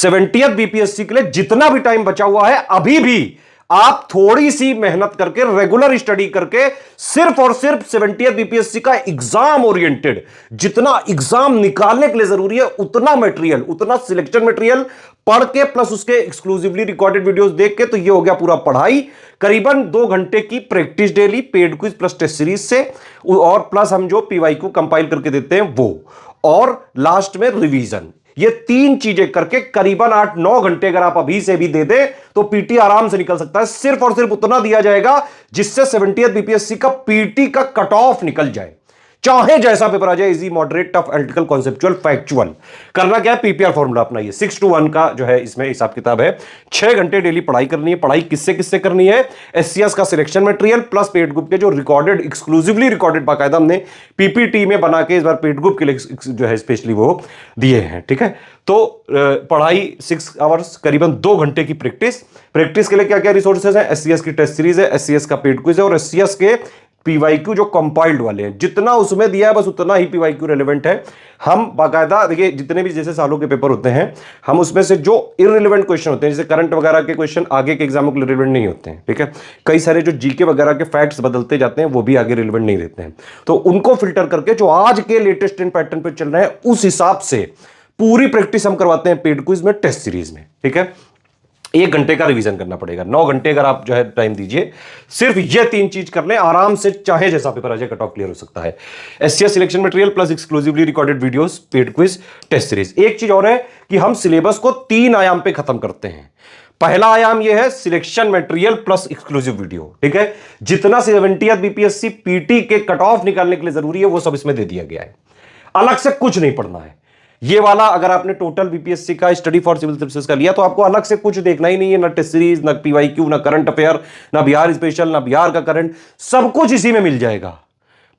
70th BPSC के लिए जितना भी टाइम बचा हुआ है, अभी भी आप थोड़ी सी मेहनत करके, रेगुलर स्टडी करके, सिर्फ और सिर्फ 70th बीपीएससी का एग्जाम ओरिएंटेड जितना एग्जाम निकालने के लिए जरूरी है, उतना मटेरियल, उतना सिलेक्शन मटेरियल पढ़ के प्लस उसके एक्सक्लूसिवली रिकॉर्डेड वीडियोस देख के, तो ये हो गया पूरा पढ़ाई। करीबन 2 घंटे की practice daily, paid quiz plus test series से, और प्लस हम जो पीवाईक्यू कंपाइल करके देते हैं वो, और लास्ट में रिवीजन। ये 3 चीजें करके करीबन 8-9 घंटे अगर आप अभी से भी दे दें तो पीटी आराम से निकल सकता है। सिर्फ और सिर्फ उतना दिया जाएगा जिससे 70th बीपीएससी का पीटी का कट ऑफ निकल जाए, चाहे जैसा पेपर आ जाए, easy, moderate, tough, analytical, conceptual, factual. करना क्या है, पीपीआर फॉर्मूला अपना, ये 6:1 का जो है इसमें हिसाब किताब है। 6 घंटे डेली पढ़ाई करनी है। पढ़ाई किससे किससे करनी है, एससीएस का selection material plus paid group के जो रिकॉर्डेड, एक्सक्लूसिवली रिकॉर्डेड बाकायदा हमने पीपीटी में बना के इस बार पेड ग्रुप के लिए जो है स्पेशली वो दिए हैं। ठीक है, तो पढ़ाई 6 आवर्स, करीबन 2 घंटे की प्रैक्टिस। प्रैक्टिस के लिए क्या क्या रिसोर्सेज है, एससीएस की टेस्ट सीरीज है, एससीएस का पेड क्विज है, और एससीएस के पीवाईक्यू जो कंपाइल्ड वाले हैं, जितना उसमें दिया है बस उतना ही पीवाईक्यू रेलेवेंट है। हम बाकायदा देखिए, जितने भी जैसे सालों के पेपर होते हैं, हम उसमें से जो इररिलेवेंट क्वेश्चन होते हैं, जैसे करंट वगैरह के क्वेश्चन आगे के एग्जामों के लिए रिलेवेंट नहीं होते हैं। ठीक है, कई सारे जो जीके वगैरह के फैक्ट्स बदलते जाते हैं वो भी आगे रिलेवेंट नहीं रहते हैं, तो उनको फिल्टर करके जो आज के लेटेस्ट ट्रेंड पैटर्न पर चल रहे हैं उस हिसाब से पूरी प्रैक्टिस हम करवाते हैं पेड क्विज में, टेस्ट सीरीज में। ठीक है, 1 घंटे का रिवीजन करना पड़ेगा। 9 घंटे अगर आप जो है टाइम दीजिए, सिर्फ ये 3 चीज कर लें, आराम से चाहे जैसा पेपर आ जाए कट ऑफ क्लियर हो सकता है। SCS selection material plus exclusively recorded videos, paid quiz, test series. एक चीज और है कि हम सिलेबस को 3 आयाम पे खत्म करते हैं। पहला आयाम यह है selection material plus exclusive video. ठीक है, जितना 70th बीपीएससी पीटी के कट ऑफ निकालने के लिए जरूरी है वो सब इसमें दे दिया गया है। अलग से कुछ नहीं पढ़ना है। ये वाला अगर आपने टोटल बीपीएससी का स्टडी फॉर सिविल सर्विसेज का लिया तो आपको अलग से कुछ देखना ही नहीं है, ना टेस्ट सीरीज, ना पीवाईक्यू, ना करंट अफेयर, ना बिहार स्पेशल, ना बिहार का करंट, सब कुछ इसी में मिल जाएगा।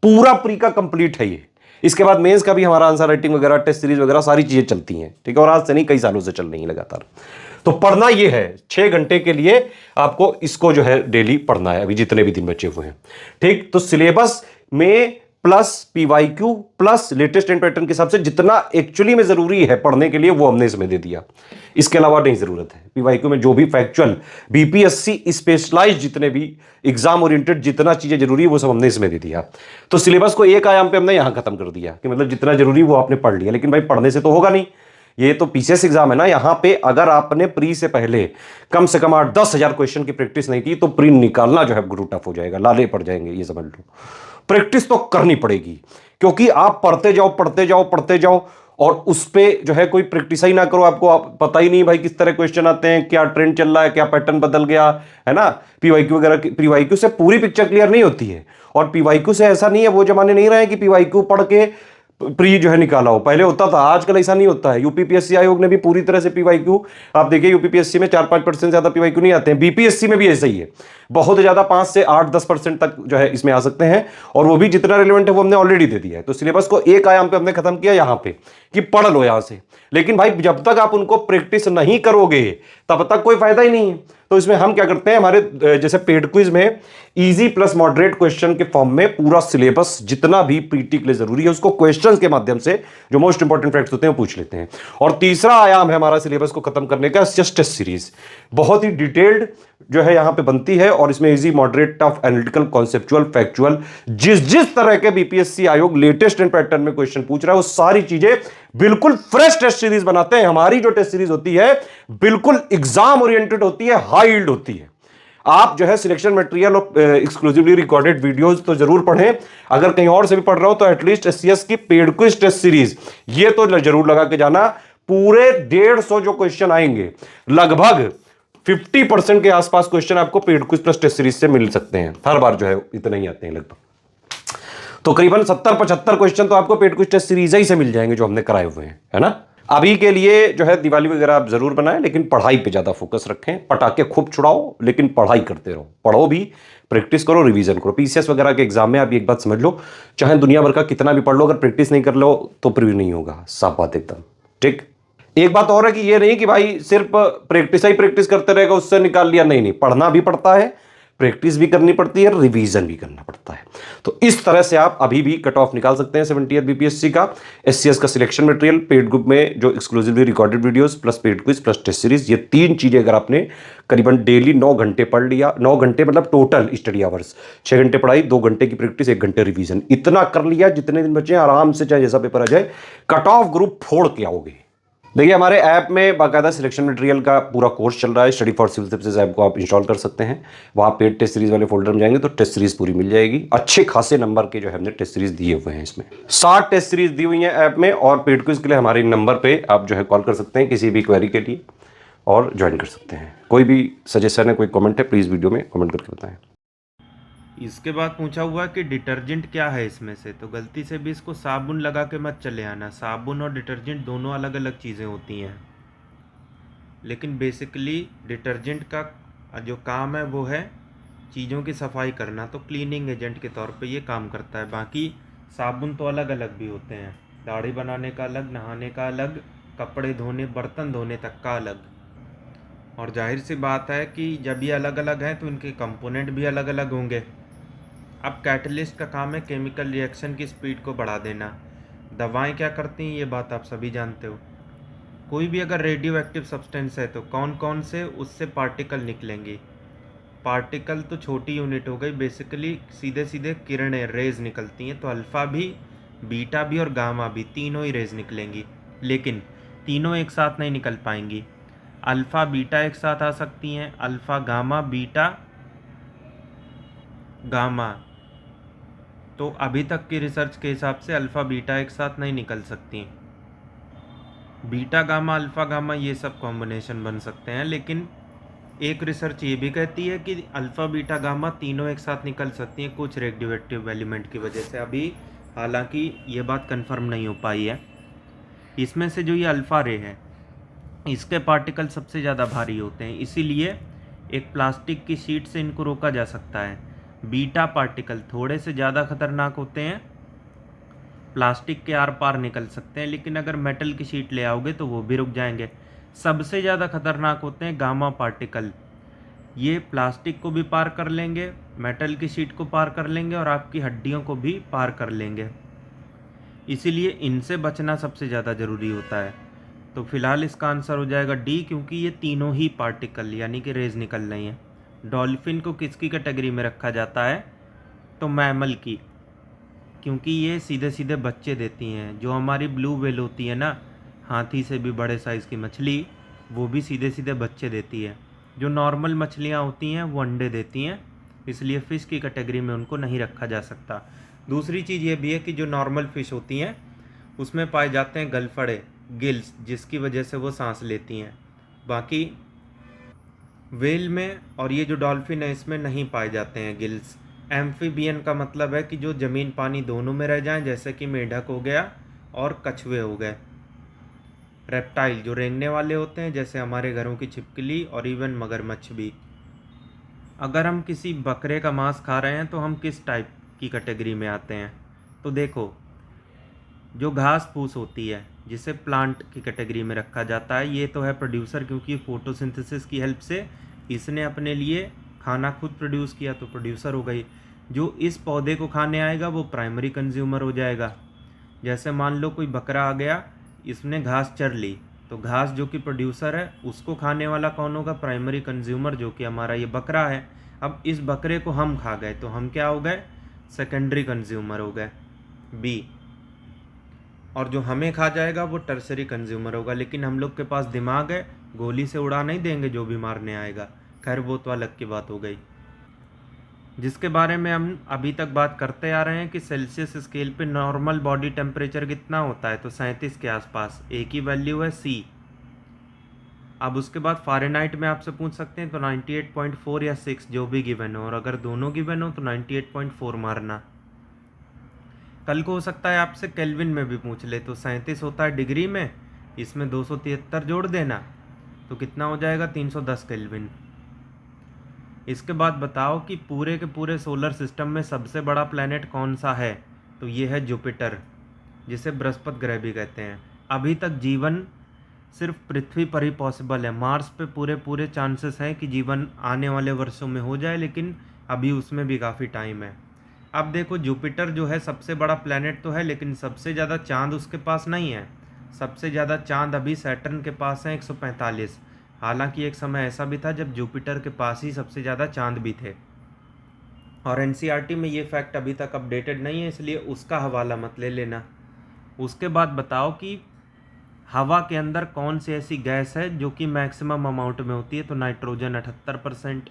पूरा प्री का कंप्लीट है ये। इसके बाद मेंस का भी हमारा आंसर राइटिंग वगैरह, टेस्ट सीरीज वगैरह सारी चीजें चलती हैं। ठीक है, और आज से नहीं, कई सालों से चल रही है लगातार। तो पढ़ना ये है, 6 घंटे के लिए आपको इसको जो है डेली पढ़ना है, अभी जितने भी दिन बचे हुए हैं। ठीक, तो सिलेबस में plus PYQ plus latest trend pattern के हिसाब से जितना एक्चुअली में जरूरी है पढ़ने के लिए वो हमने इसमें दे दिया। इसके अलावा नहीं जरूरत है। पीवाईक्यू में जो भी फैक्चुअल बीपीएससी स्पेशलाइज जितने भी एग्जाम ओरिएंटेड जितना चीजें जरूरी है वो सब हमने इसमें दे दिया। तो सिलेबस को एक आयाम पे हमने यहां खत्म कर दिया कि मतलब जितना जरूरी वो आपने पढ़ लिया। लेकिन भाई पढ़ने से तो होगा नहीं, ये तो पीसीएस एग्जाम है ना। यहां पे अगर आपने प्री से पहले कम से कम 8-10 हजार क्वेश्चन की प्रैक्टिस नहीं की तो प्री निकालना जो है गुरु टफ हो जाएगा, लाले पड़ जाएंगे, ये समझ लो। प्रैक्टिस तो करनी पड़ेगी, क्योंकि आप पढ़ते जाओ पढ़ते जाओ पढ़ते जाओ और उस पे जो है कोई प्रैक्टिस ही ना करो, आपको पता ही नहीं भाई किस तरह क्वेश्चन आते हैं, क्या ट्रेंड चल रहा है, क्या पैटर्न बदल गया है ना। पीवाईक्यू वगैरह, पीवाईक्यू से पूरी पिक्चर क्लियर नहीं होती है। और पीवाईक्यू से ऐसा नहीं है, वो जमाने नहीं रहे कि पीवाईक्यू पढ़ के प्री जो है निकाला हो, पहले होता था, आजकल ऐसा नहीं होता है। यूपीपीएससी आयोग ने भी पूरी तरह से पीवाईक्यू, आप देखिए यूपीपीएससी में 4-5% ज्यादा पीवाईक्यू नहीं आते हैं। बीपीएससी में भी ऐसा ही है, बहुत ज्यादा 5 से 8-10% तक जो है इसमें आ सकते हैं, और वो भी जितना रिलेवेंट है वो हमने ऑलरेडी दे दिया है। तो सिलेबस को एक आयाम पे हमने खत्म किया यहां पे कि पढ़ लो यहां से। लेकिन भाई जब तक आप उनको प्रैक्टिस नहीं करोगे तब तक कोई फायदा ही नहीं है। तो इसमें हम क्या करते हैं, हमारे जैसे पेड क्विज में इजी प्लस मॉडरेट क्वेश्चन के फॉर्म में पूरा सिलेबस जितना भी पीटी के लिए जरूरी है उसको क्वेश्चंस के माध्यम से जो मोस्ट इंपॉर्टेंट फैक्ट्स होते हैं वो पूछ लेते हैं। और तीसरा आयाम है हमारा सिलेबस को खत्म करने का, जस्ट टेस्ट सीरीज। बहुत ही डिटेल्ड जो है यहां पे बनती है, और इसमें easy, moderate, tough, analytical, conceptual, factual, जिस तरह के बीपीएससी आयोग लेटेस्ट ट्रेंड पैटर्न में क्वेश्चन पूछ रहा है वो सारी चीजें बिल्कुल फ्रेश टेस्ट सीरीज बनाते हैं। हमारी जो टेस्ट सीरीज होती है बिल्कुल एग्जाम ओरिएंटेड होती है, हाई यील्ड होती है। आप जो है सिलेक्शन मटेरियल और एक्सक्लूसिवली रिकॉर्डेड वीडियोस तो जरूर पढ़ें। अगर कहीं और से भी पढ़ रहा हो तो एटलीस्ट एससीएस की पेड क्विज टेस्ट सीरीज ये तो जरूर लगा के जाना। पूरे 150 जो क्वेश्चन आएंगे, लगभग 50% के आसपास क्वेश्चन आपको paid quiz plus test series से मिल सकते हैं। हर बार जो है इतना ही आते हैं लगभग, तो करीबन 70-75 क्वेश्चन तो आपको पेड क्विज टेस्ट सीरीज ही से मिल जाएंगे जो हमने कराए हुए हैं, है ना। अभी के लिए जो है दिवाली वगैरह आप जरूर बनाएं, लेकिन पढ़ाई पे ज्यादा फोकस रखें। पटाखे खूब छुड़ाओ लेकिन पढ़ाई करते रहो, पढ़ो भी, प्रैक्टिस करो, रिवीजन करो। पीसीएस वगैरह के एग्जाम में आप एक बात समझ लो, चाहे दुनिया भर का कितना भी पढ़ लो, अगर प्रैक्टिस नहीं कर लो तो प्रिव्यू नहीं होगा, साफ बात एकदम। ठीक, एक बात और है कि ये नहीं कि भाई सिर्फ प्रैक्टिस ही प्रैक्टिस करते रहेगा उससे निकाल लिया, नहीं, पढ़ना भी पड़ता है, प्रैक्टिस भी करनी पड़ती है, रिवीजन भी करना पड़ता है। तो इस तरह से आप अभी भी कट ऑफ निकाल सकते हैं 70th बीपीएससी का। एससीएस का सिलेक्शन मटेरियल, पेड ग्रुप में जो exclusively recorded videos plus paid quiz plus test series, ये 3 चीजें अगर आपने करीबन डेली 9 घंटे पढ़ लिया, 9 घंटे मतलब टोटल स्टडी आवर्स, 6 घंटे पढ़ाई, 2 घंटे की प्रैक्टिस, 1 घंटे रिवीजन, इतना कर लिया, जितने दिन बचे आराम से चाहे जैसा पेपर आ जाए कट ऑफ ग्रुप फोड़ के आओगे। देखिए हमारे ऐप में बाकायदा सिलेक्शन मटेरियल का पूरा कोर्स चल रहा है। Study for civil services app को आप इंस्टॉल कर सकते हैं। वहाँ पेड टेस्ट सीरीज वाले फोल्डर में जाएंगे तो टेस्ट सीरीज पूरी मिल जाएगी। अच्छे खासे नंबर के जो है हमने टेस्ट सीरीज दिए हुए हैं, इसमें 60 टेस्ट सीरीज दी हुई हैं ऐप में। और पेड क्विज के लिए हमारे नंबर पे आप जो है कॉल कर सकते हैं किसी भी क्वेरी के लिए और ज्वाइन कर सकते हैं। कोई भी सजेशन है, कोई कमेंट है, प्लीज़ वीडियो में कमेंट करके बताएं। इसके बाद पूछा हुआ कि डिटर्जेंट क्या है इसमें से, तो गलती से भी इसको साबुन लगा के मत चले आना। साबुन और डिटर्जेंट दोनों अलग अलग चीज़ें होती हैं, लेकिन बेसिकली डिटर्जेंट का जो काम है वो है चीज़ों की सफाई करना, तो क्लीनिंग एजेंट के तौर पे ये काम करता है। बाकी साबुन तो अलग अलग भी होते हैं, दाढ़ी बनाने का अलग, नहाने का अलग, कपड़े धोने, बर्तन धोने तक का अलग। और जाहिर सी बात है कि जब ये अलग अलग हैं तो इनके कंपोनेंट भी अलग अलग होंगे। अब कैटलिस्ट का काम है केमिकल रिएक्शन की स्पीड को बढ़ा देना। दवाएं क्या करती हैं ये बात आप सभी जानते हो। कोई भी अगर रेडियो एक्टिव सब्सटेंस है तो कौन कौन से उससे पार्टिकल निकलेंगी। पार्टिकल तो छोटी यूनिट हो गई, बेसिकली सीधे सीधे किरणें, रेज निकलती हैं। तो अल्फ़ा भी, बीटा भी और गामा भी, तीनों ही रेज निकलेंगी, लेकिन तीनों एक साथ नहीं निकल पाएंगी। अल्फ़ा बीटा एक साथ आ सकती हैं, अल्फ़ा गामा, बीटा गामा। तो अभी तक की रिसर्च के हिसाब से अल्फ़ा बीटा एक साथ नहीं निकल सकती। बीटा गामा, अल्फ़ा गामा ये सब कॉम्बिनेशन बन सकते हैं, लेकिन एक रिसर्च ये भी कहती है कि अल्फ़ा बीटा गामा तीनों एक साथ निकल सकती हैं कुछ रेडियोएक्टिव एलिमेंट की वजह से। अभी हालांकि ये बात कंफर्म नहीं हो पाई है। इसमें से जो ये अल्फ़ा रे है इसके पार्टिकल सबसे ज़्यादा भारी होते हैं, इसीलिए एक प्लास्टिक की शीट से इनको रोका जा सकता है। बीटा पार्टिकल थोड़े से ज़्यादा खतरनाक होते हैं, प्लास्टिक के आर पार निकल सकते हैं, लेकिन अगर मेटल की शीट ले आओगे तो वो भी रुक जाएंगे। सबसे ज़्यादा खतरनाक होते हैं गामा पार्टिकल। ये प्लास्टिक को भी पार कर लेंगे, मेटल की शीट को पार कर लेंगे और आपकी हड्डियों को भी पार कर लेंगे। इसीलिए इनसे बचना सबसे ज़्यादा ज़रूरी होता है। तो फिलहाल इसका आंसर हो जाएगा डी, क्योंकि ये तीनों ही पार्टिकल यानी कि रेज निकल रही हैं। डॉल्फिन को किसकी कैटेगरी में रखा जाता है, तो मैमल की, क्योंकि ये सीधे सीधे बच्चे देती हैं। जो हमारी ब्लू व्हेल होती है ना, हाथी से भी बड़े साइज़ की मछली, वो भी सीधे सीधे बच्चे देती है। जो नॉर्मल मछलियाँ होती हैं वो अंडे देती हैं, इसलिए फ़िश की कैटेगरी में उनको नहीं रखा जा सकता। दूसरी चीज़ ये भी है कि जो नॉर्मल फ़िश होती हैं उसमें पाए जाते हैं गलफड़े, गिल्स, जिसकी वजह से वो सांस लेती हैं। बाकी व्हेल में और ये जो डॉल्फिन है इसमें नहीं पाए जाते हैं गिल्स। एम्फीबियन का मतलब है कि जो ज़मीन पानी दोनों में रह जाएं, जैसे कि मेढक हो गया और कछुए हो गए। रेप्टाइल जो रेंगने वाले होते हैं, जैसे हमारे घरों की छिपकली और इवन मगरमच्छ भी। अगर हम किसी बकरे का मांस खा रहे हैं तो हम किस टाइप की कैटेगरी में आते हैं, तो देखो जो घास फूस होती है जिसे प्लांट की कैटेगरी में रखा जाता है, ये तो है प्रोड्यूसर, क्योंकि फोटोसिंथेसिस की हेल्प से इसने अपने लिए खाना खुद प्रोड्यूस किया तो प्रोड्यूसर हो गई। जो इस पौधे को खाने आएगा वो प्राइमरी कंज्यूमर हो जाएगा। जैसे मान लो कोई बकरा आ गया, इसने घास चर ली, तो घास जो कि प्रोड्यूसर है उसको खाने वाला कौन होगा, प्राइमरी कंज्यूमर, जो कि हमारा ये बकरा है। अब इस बकरे को हम खा गए तो हम क्या हो गए, सेकेंडरी कंज्यूमर हो गए, बी। और जो हमें खा जाएगा वो टर्सरी कंज्यूमर होगा। लेकिन हम लोग के पास दिमाग है, गोली से उड़ा नहीं देंगे जो भी मारने आएगा। खैर वो तो अलग की बात हो गई। जिसके बारे में हम अभी तक बात करते आ रहे हैं कि सेल्सियस स्केल पे नॉर्मल बॉडी टेम्परेचर कितना होता है, तो 37 के आसपास, एक ही वैल्यू है सी। अब उसके बाद फ़ारेनहाइट में आपसे पूछ सकते हैं तो 98.4 या 6 जो भी गिवन हो, और अगर दोनों गिवन हो तो 98.4 मारना। कल को हो सकता है आपसे केल्विन में भी पूछ ले, तो 37 होता है डिग्री में, इसमें 273 जोड़ देना तो कितना हो जाएगा, 310 केल्विन। इसके बाद बताओ कि पूरे के पूरे सोलर सिस्टम में सबसे बड़ा प्लैनेट कौन सा है, तो ये है जुपिटर, जिसे बृहस्पति ग्रह भी कहते हैं। अभी तक जीवन सिर्फ पृथ्वी पर ही पॉसिबल है। मार्स पे पूरे चांसेस हैं कि जीवन आने वाले वर्षों में हो जाए, लेकिन अभी उसमें भी काफ़ी टाइम है। अब देखो जुपिटर जो है सबसे बड़ा प्लैनेट तो है, लेकिन सबसे ज़्यादा चांद उसके पास नहीं है। सबसे ज़्यादा चांद अभी सैटर्न के पास है 145। हालांकि एक समय ऐसा भी था जब जुपिटर के पास ही सबसे ज़्यादा चांद भी थे। और एनसीईआरटी में ये फैक्ट अभी तक अपडेटेड नहीं है, इसलिए उसका हवाला मत ले लेना। उसके बाद बताओ कि हवा के अंदर कौन सी ऐसी गैस है जो कि मैक्सिमम अमाउंट में होती है। तो नाइट्रोजन 78%,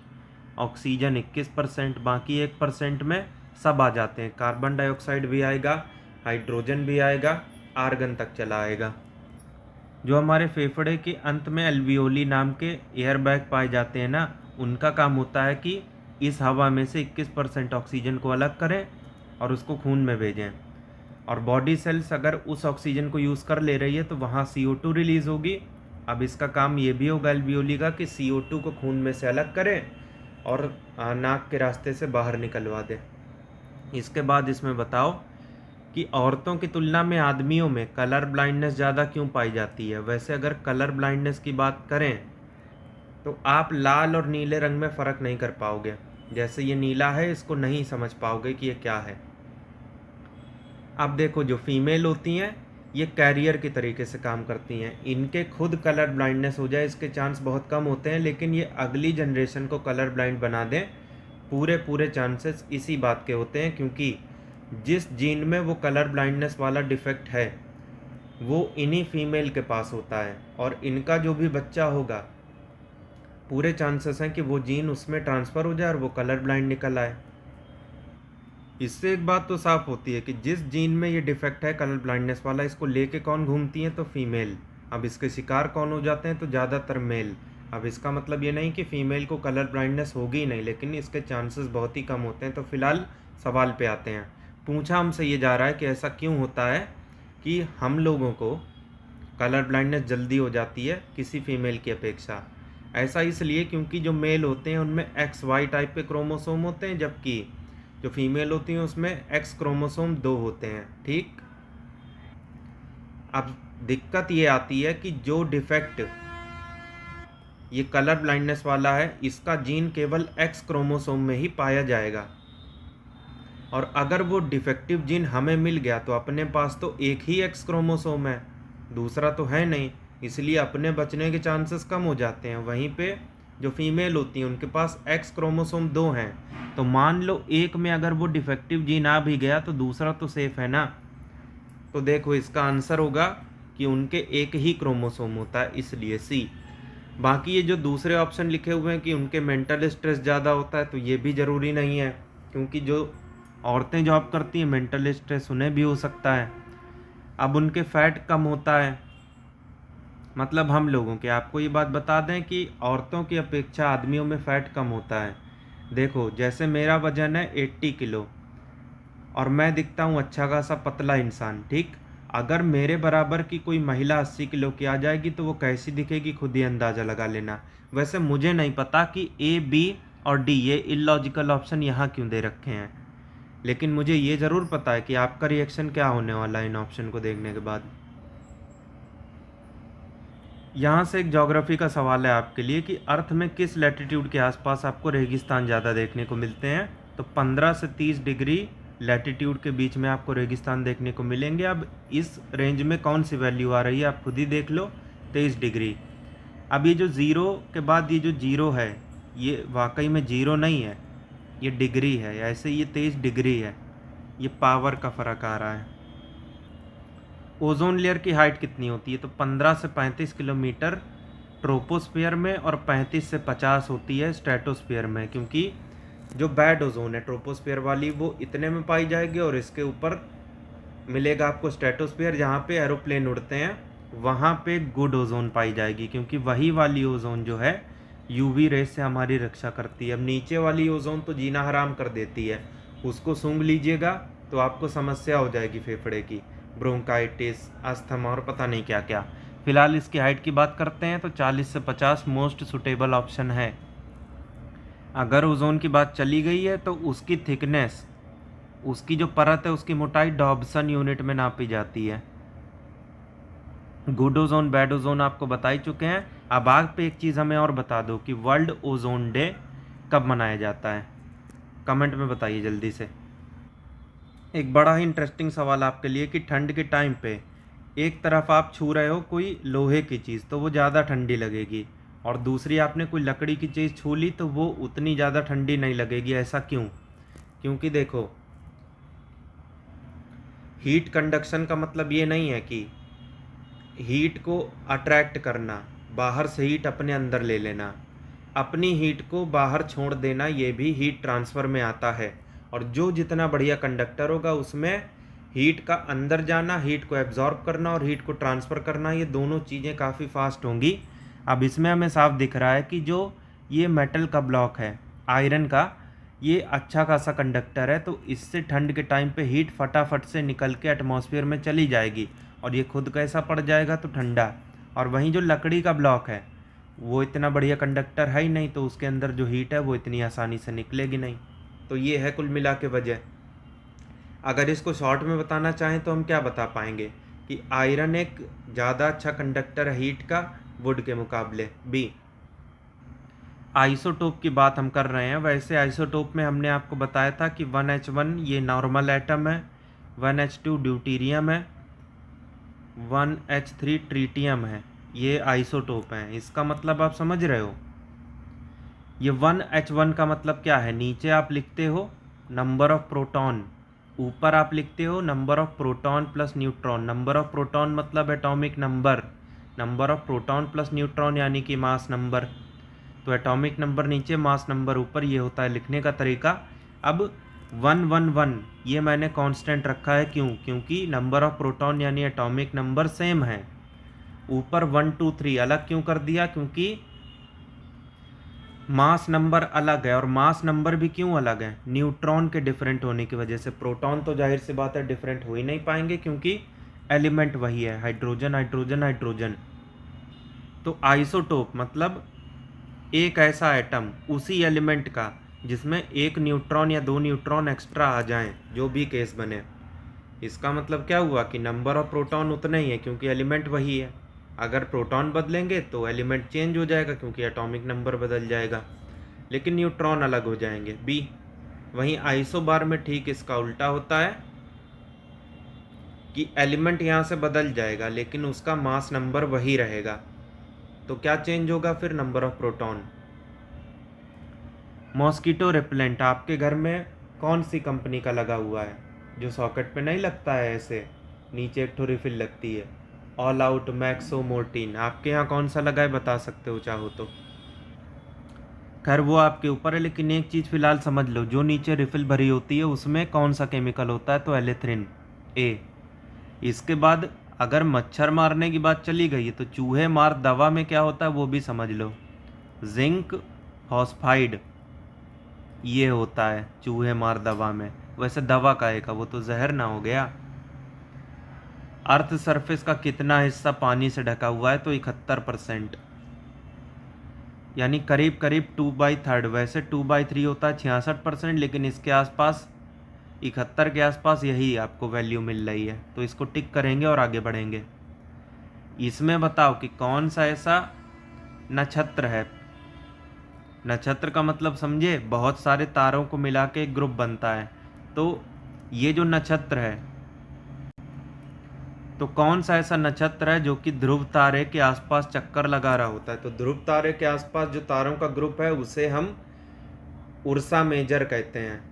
ऑक्सीजन 21%, बाकी 1% में सब आ जाते हैं। कार्बन डाइऑक्साइड भी आएगा, हाइड्रोजन भी आएगा, आर्गन तक चला आएगा। जो हमारे फेफड़े के अंत में एल्वियोली नाम के एयर बैग पाए जाते हैं ना, उनका काम होता है कि इस हवा में से 21% ऑक्सीजन को अलग करें और उसको खून में भेजें। और बॉडी सेल्स अगर उस ऑक्सीजन को यूज़ कर ले रही है तो वहाँ CO2 रिलीज़ होगी। अब इसका काम ये भी होगा एल्वियोली का कि CO2 को खून में से अलग करें और नाक के रास्ते से बाहर निकलवा दें। इसके बाद इसमें बताओ कि औरतों की तुलना में आदमियों में कलर ब्लाइंडनेस ज़्यादा क्यों पाई जाती है। वैसे अगर कलर ब्लाइंडनेस की बात करें तो आप लाल और नीले रंग में फ़र्क नहीं कर पाओगे। जैसे ये नीला है, इसको नहीं समझ पाओगे कि ये क्या है। अब देखो जो फीमेल होती हैं ये कैरियर की तरीके से काम करती हैं। इनके खुद कलर ब्लाइंडनेस हो जाए इसके चांस बहुत कम होते हैं, लेकिन ये अगली जनरेशन को कलर ब्लाइंड बना दें पूरे चांसेस इसी बात के होते हैं, क्योंकि जिस जीन में वो कलर ब्लाइंडनेस वाला डिफेक्ट है वो इन्हीं फीमेल के पास होता है। और इनका जो भी बच्चा होगा पूरे चांसेस हैं कि वो जीन उसमें ट्रांसफ़र हो जाए और वो कलर ब्लाइंड निकल आए। इससे एक बात तो साफ होती है कि जिस जीन में ये डिफेक्ट है कलर ब्लाइंडनेस वाला, इसको लेके कौन घूमती हैं तो फीमेल। अब इसके शिकार कौन हो जाते हैं तो ज़्यादातर मेल। अब इसका मतलब ये नहीं कि फ़ीमेल को कलर ब्लाइंडनेस होगी ही नहीं, लेकिन इसके चांसेस बहुत ही कम होते हैं। तो फिलहाल सवाल पे आते हैं। पूछा हमसे ये जा रहा है कि ऐसा क्यों होता है कि हम लोगों को कलर ब्लाइंडनेस जल्दी हो जाती है किसी फीमेल की अपेक्षा। ऐसा इसलिए क्योंकि जो मेल होते हैं उनमें XY टाइप के क्रोमोसोम होते हैं, जबकि जो फीमेल होती हैं उसमें X क्रोमोसोम 2 होते हैं। ठीक, अब दिक्कत ये आती है कि जो डिफेक्ट ये कलर ब्लाइंडनेस वाला है इसका जीन केवल X क्रोमोसोम में ही पाया जाएगा। और अगर वो डिफेक्टिव जीन हमें मिल गया तो अपने पास तो एक ही X क्रोमोसोम है, दूसरा तो है नहीं, इसलिए अपने बचने के चांसेस कम हो जाते हैं। वहीं पे जो फीमेल होती हैं उनके पास X क्रोमोसोम 2 हैं, तो मान लो एक में अगर वो डिफेक्टिव जीन आ भी गया तो दूसरा तो सेफ है ना। तो देखो इसका आंसर होगा कि उनके एक ही क्रोमोसोम होता है, इसलिए C। बाकी ये जो दूसरे ऑप्शन लिखे हुए हैं कि उनके मेंटल स्ट्रेस ज़्यादा होता है, तो ये भी ज़रूरी नहीं है, क्योंकि जो औरतें जॉब करती हैं मेंटल स्ट्रेस उन्हें भी हो सकता है। अब उनके फैट कम होता है, मतलब हम लोगों के, आपको ये बात बता दें कि औरतों की अपेक्षा आदमियों में फ़ैट कम होता है। देखो जैसे मेरा वज़न है 80 किलो और मैं दिखता हूँ अच्छा खासा पतला इंसान, ठीक। अगर मेरे बराबर की कोई महिला 80 किलो की आ जाएगी तो वो कैसी दिखेगी खुद ही अंदाज़ा लगा लेना। वैसे मुझे नहीं पता कि A, B और D ये इलॉजिकल ऑप्शन यहाँ क्यों दे रखे हैं, लेकिन मुझे ये ज़रूर पता है कि आपका रिएक्शन क्या होने वाला है इन ऑप्शन को देखने के बाद। यहाँ से एक ज्योग्राफी का सवाल है आपके लिए कि अर्थ में किस लैटिट्यूड के आसपास आपको रेगिस्तान ज़्यादा देखने को मिलते हैं। तो 15 से 30 डिग्री लैटिट्यूड के बीच में आपको रेगिस्तान देखने को मिलेंगे। अब इस रेंज में कौन सी वैल्यू आ रही है आप खुद ही देख लो, 23 डिग्री। अब ये जो ज़ीरो के बाद ये जो जीरो है ये वाकई में जीरो नहीं है, ये डिग्री है। ऐसे ये 23 डिग्री है, ये पावर का फ़र्क आ रहा है। ओजोन लेयर की हाइट कितनी होती है तो 15 से 35 किलोमीटर ट्रोपोस्फियर में और 35 से 50 होती है स्ट्रेटोस्फियर में, क्योंकि जो बैड ओजोन है ट्रोपोस्फियर वाली वो इतने में पाई जाएगी और इसके ऊपर मिलेगा आपको स्ट्रेटोस्फियर जहाँ पे एरोप्लेन उड़ते हैं, वहाँ पे गुड ओजोन पाई जाएगी, क्योंकि वही वाली ओजोन जो है यूवी रेस से हमारी रक्षा करती है। अब नीचे वाली ओजोन तो जीना हराम कर देती है, उसको सूंघ लीजिएगा तो आपको समस्या हो जाएगी फेफड़े की, ब्रोंकाइटिस, अस्थमा और पता नहीं क्या क्या। फिलहाल इसकी हाइट की बात करते हैं तो 40 से 50 मोस्ट सुटेबल ऑप्शन है। अगर ओजोन की बात चली गई है तो उसकी थिकनेस, उसकी जो परत है उसकी मोटाई डॉब्सन यूनिट में नापी जाती है। गुड ओजोन बैड ओजोन आपको बता ही चुके हैं। अब आप पे एक चीज़ हमें और बता दो कि वर्ल्ड ओजोन डे कब मनाया जाता है। कमेंट में बताइए जल्दी से। एक बड़ा ही इंटरेस्टिंग सवाल आपके लिए कि ठंड के टाइम पे एक तरफ आप छू रहे हो कोई लोहे की चीज़ तो वो ज़्यादा ठंडी लगेगी, और दूसरी आपने कोई लकड़ी की चीज़ छू ली तो वो उतनी ज़्यादा ठंडी नहीं लगेगी। ऐसा क्यों? क्योंकि देखो, हीट कंडक्शन का मतलब ये नहीं है कि हीट को अट्रैक्ट करना, बाहर से हीट अपने अंदर ले लेना, अपनी हीट को बाहर छोड़ देना, ये भी हीट ट्रांसफ़र में आता है। और जो जितना बढ़िया कंडक्टर होगा उसमें हीट का अंदर जाना, हीट को एब्जॉर्ब करना और हीट को ट्रांसफ़र करना, ये दोनों चीज़ें काफ़ी फास्ट होंगी। अब इसमें हमें साफ दिख रहा है कि जो ये मेटल का ब्लॉक है, आयरन का, ये अच्छा खासा कंडक्टर है, तो इससे ठंड के टाइम पे हीट फटाफट से निकल के एटमॉस्फेयर में चली जाएगी और ये खुद कैसा पड़ जाएगा, तो ठंडा। और वहीं जो लकड़ी का ब्लॉक है वो इतना बढ़िया कंडक्टर है ही नहीं, तो उसके अंदर जो हीट है वो इतनी आसानी से निकलेगी नहीं। तो ये है कुल मिला के वजह। अगर इसको शॉर्ट में बताना चाहें तो हम क्या बता पाएंगे कि आयरन एक ज़्यादा अच्छा कंडक्टर है हीट का वुड के मुकाबले। बी, आइसोटोप की बात हम कर रहे हैं। वैसे आइसोटोप में हमने आपको बताया था कि 1H1 ये नॉर्मल एटम है, 1H2 ड्यूटीरियम है, 1H3 ट्रीटियम है, ये आइसोटोप हैं। इसका मतलब आप समझ रहे हो। ये 1H1 का मतलब क्या है? नीचे आप लिखते हो नंबर ऑफ प्रोटॉन, ऊपर आप लिखते हो number of proton plus neutron. Number of proton मतलब atomic number, number of proton plus neutron यानी कि मास नंबर। तो एटॉमिक नंबर नीचे, मास नंबर ऊपर, ये होता है लिखने का तरीका। अब 111 ये मैंने कांस्टेंट रखा है, क्यों? क्योंकि नंबर ऑफ प्रोटॉन यानी एटॉमिक नंबर सेम है। ऊपर 1 2 3 अलग क्यों कर दिया? क्योंकि मास नंबर अलग है, और मास नंबर भी क्यों अलग है? न्यूट्रॉन के डिफरेंट होने की वजह से। प्रोटॉन तो जाहिर सी बात है डिफरेंट हो ही नहीं पाएंगे क्योंकि एलिमेंट वही है, हाइड्रोजन हाइड्रोजन हाइड्रोजन। तो आइसोटोप मतलब एक ऐसा एटम उसी एलिमेंट का जिसमें एक न्यूट्रॉन या दो न्यूट्रॉन एक्स्ट्रा आ जाएं, जो भी केस बने। इसका मतलब क्या हुआ कि नंबर ऑफ प्रोटॉन उतना ही है क्योंकि एलिमेंट वही है। अगर प्रोटॉन बदलेंगे तो एलिमेंट चेंज हो जाएगा क्योंकि एटॉमिक नंबर बदल जाएगा, लेकिन न्यूट्रॉन अलग हो जाएंगे। बी, वहीं आइसोबार में ठीक इसका उल्टा होता है कि एलिमेंट यहाँ से बदल जाएगा लेकिन उसका मास नंबर वही रहेगा। तो क्या चेंज होगा फिर? Number of proton. Mosquito repellent आपके घर में कौन सी कंपनी का लगा हुआ है? जो सॉकेट पे नहीं लगता है, ऐसे नीचे एक ठो रिफिल लगती है, ऑल आउट, मैक्सो, मोर्टीन। आपके यहाँ कौन सा लगा है बता सकते हो चाहो तो। खैर वो आपके ऊपर है, लेकिन एक चीज़ फिलहाल समझ लो, जो नीचे रिफिल भरी होती है उसमें कौन सा केमिकल होता है? तो एलेथ्रिन, ए। इसके बाद अगर मच्छर मारने की बात चली गई है तो चूहे मार दवा में क्या होता है वो भी समझ लो, जिंक फॉस्फाइड, ये होता है चूहे मार दवा में। वैसे दवा का एक, वो तो जहर ना हो गया। अर्थ सरफेस का कितना हिस्सा पानी से ढका हुआ है? तो 71%, यानी करीब करीब 2/3। वैसे 2/3 होता है 66%, लेकिन इसके आसपास 71 के आसपास यही आपको वैल्यू मिल रही है। तो इसको टिक करेंगे और आगे बढ़ेंगे। इसमें बताओ कि कौन सा ऐसा नक्षत्र है? नक्षत्र का मतलब समझे, बहुत सारे तारों को मिला के एक ग्रुप बनता है। तो ये जो नक्षत्र है, तो कौन सा ऐसा नक्षत्र है जो कि ध्रुव तारे के आसपास चक्कर लगा रहा होता है? तो ध्रुव तारे के आसपास जो तारों का ग्रुप है उसे हम उर्सा मेजर कहते हैं,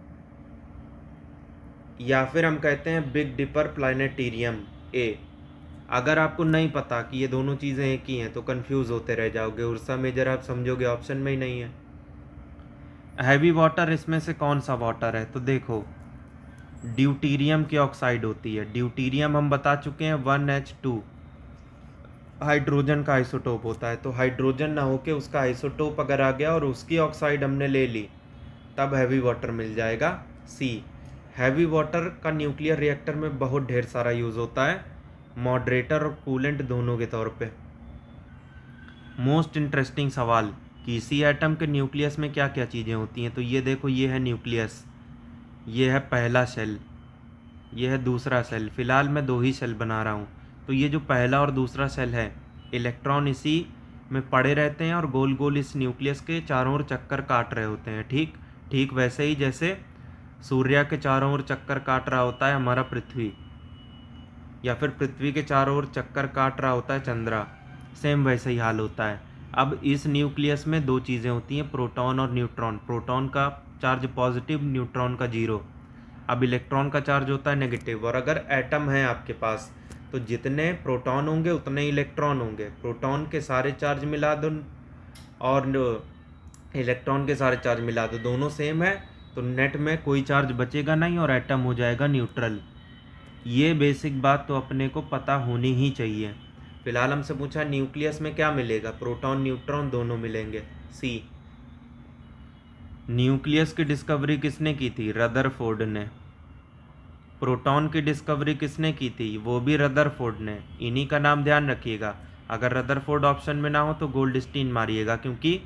या फिर हम कहते हैं बिग डिपर प्लैनेटेरियम, ए। अगर आपको नहीं पता कि ये दोनों चीज़ें एक ही हैं तो कंफ्यूज होते रह जाओगे। उर्सा मेजर आप समझोगे ऑप्शन में ही नहीं है। हैवी वाटर इसमें से कौन सा वाटर है? तो देखो, ड्यूटीरियम की ऑक्साइड होती है। ड्यूटीरियम हम बता चुके हैं 1H2 हाइड्रोजन का आइसोटोप होता है। तो हाइड्रोजन ना होके उसका आइसोटोप अगर आ गया और उसकी ऑक्साइड हमने ले ली तब हैवी वाटर मिल जाएगा। सी, हैवी वाटर का न्यूक्लियर रिएक्टर में बहुत ढेर सारा यूज़ होता है, मॉडरेटर और कूलेंट दोनों के तौर पे। मोस्ट इंटरेस्टिंग सवाल कि इसी एटम के न्यूक्लियस में क्या क्या चीज़ें होती हैं? तो ये देखो, ये है न्यूक्लियस, ये है पहला सेल, ये है दूसरा सेल। फिलहाल मैं दो ही सेल बना रहा हूँ। तो ये जो पहला और दूसरा सेल है, इलेक्ट्रॉन इसी में पड़े रहते हैं और गोल गोल इस न्यूक्लियस के चारों ओर चक्कर काट रहे होते हैं, ठीक। ठीक वैसे ही जैसे सूर्य के चारों ओर चक्कर काट रहा होता है हमारा पृथ्वी, या फिर पृथ्वी के चारों ओर चक्कर काट रहा होता है चंद्रा, सेम वैसे ही हाल होता है। अब इस न्यूक्लियस में दो चीज़ें होती हैं, प्रोटॉन और न्यूट्रॉन। प्रोटॉन का चार्ज पॉजिटिव, न्यूट्रॉन का जीरो। अब इलेक्ट्रॉन का चार्ज होता है नेगेटिव। और अगर एटम है आपके पास तो जितने प्रोटॉन होंगे उतने इलेक्ट्रॉन होंगे। प्रोटॉन के सारे चार्ज मिला दो और इलेक्ट्रॉन के सारे चार्ज मिला दो, दोनों सेम है, तो नेट में कोई चार्ज बचेगा नहीं और एटम हो जाएगा न्यूट्रल। ये बेसिक बात तो अपने को पता होनी ही चाहिए। फिलहाल हमसे पूछा न्यूक्लियस में क्या मिलेगा, प्रोटॉन न्यूट्रॉन दोनों मिलेंगे। सी। न्यूक्लियस की डिस्कवरी किसने की थी, रदरफोर्ड ने। प्रोटॉन की डिस्कवरी किसने की थी, वो भी रदरफोर्ड ने। इन्हीं का नाम ध्यान रखिएगा। अगर रदरफोर्ड ऑप्शन में ना हो तो गोल्डस्टीन मारिएगा, क्योंकि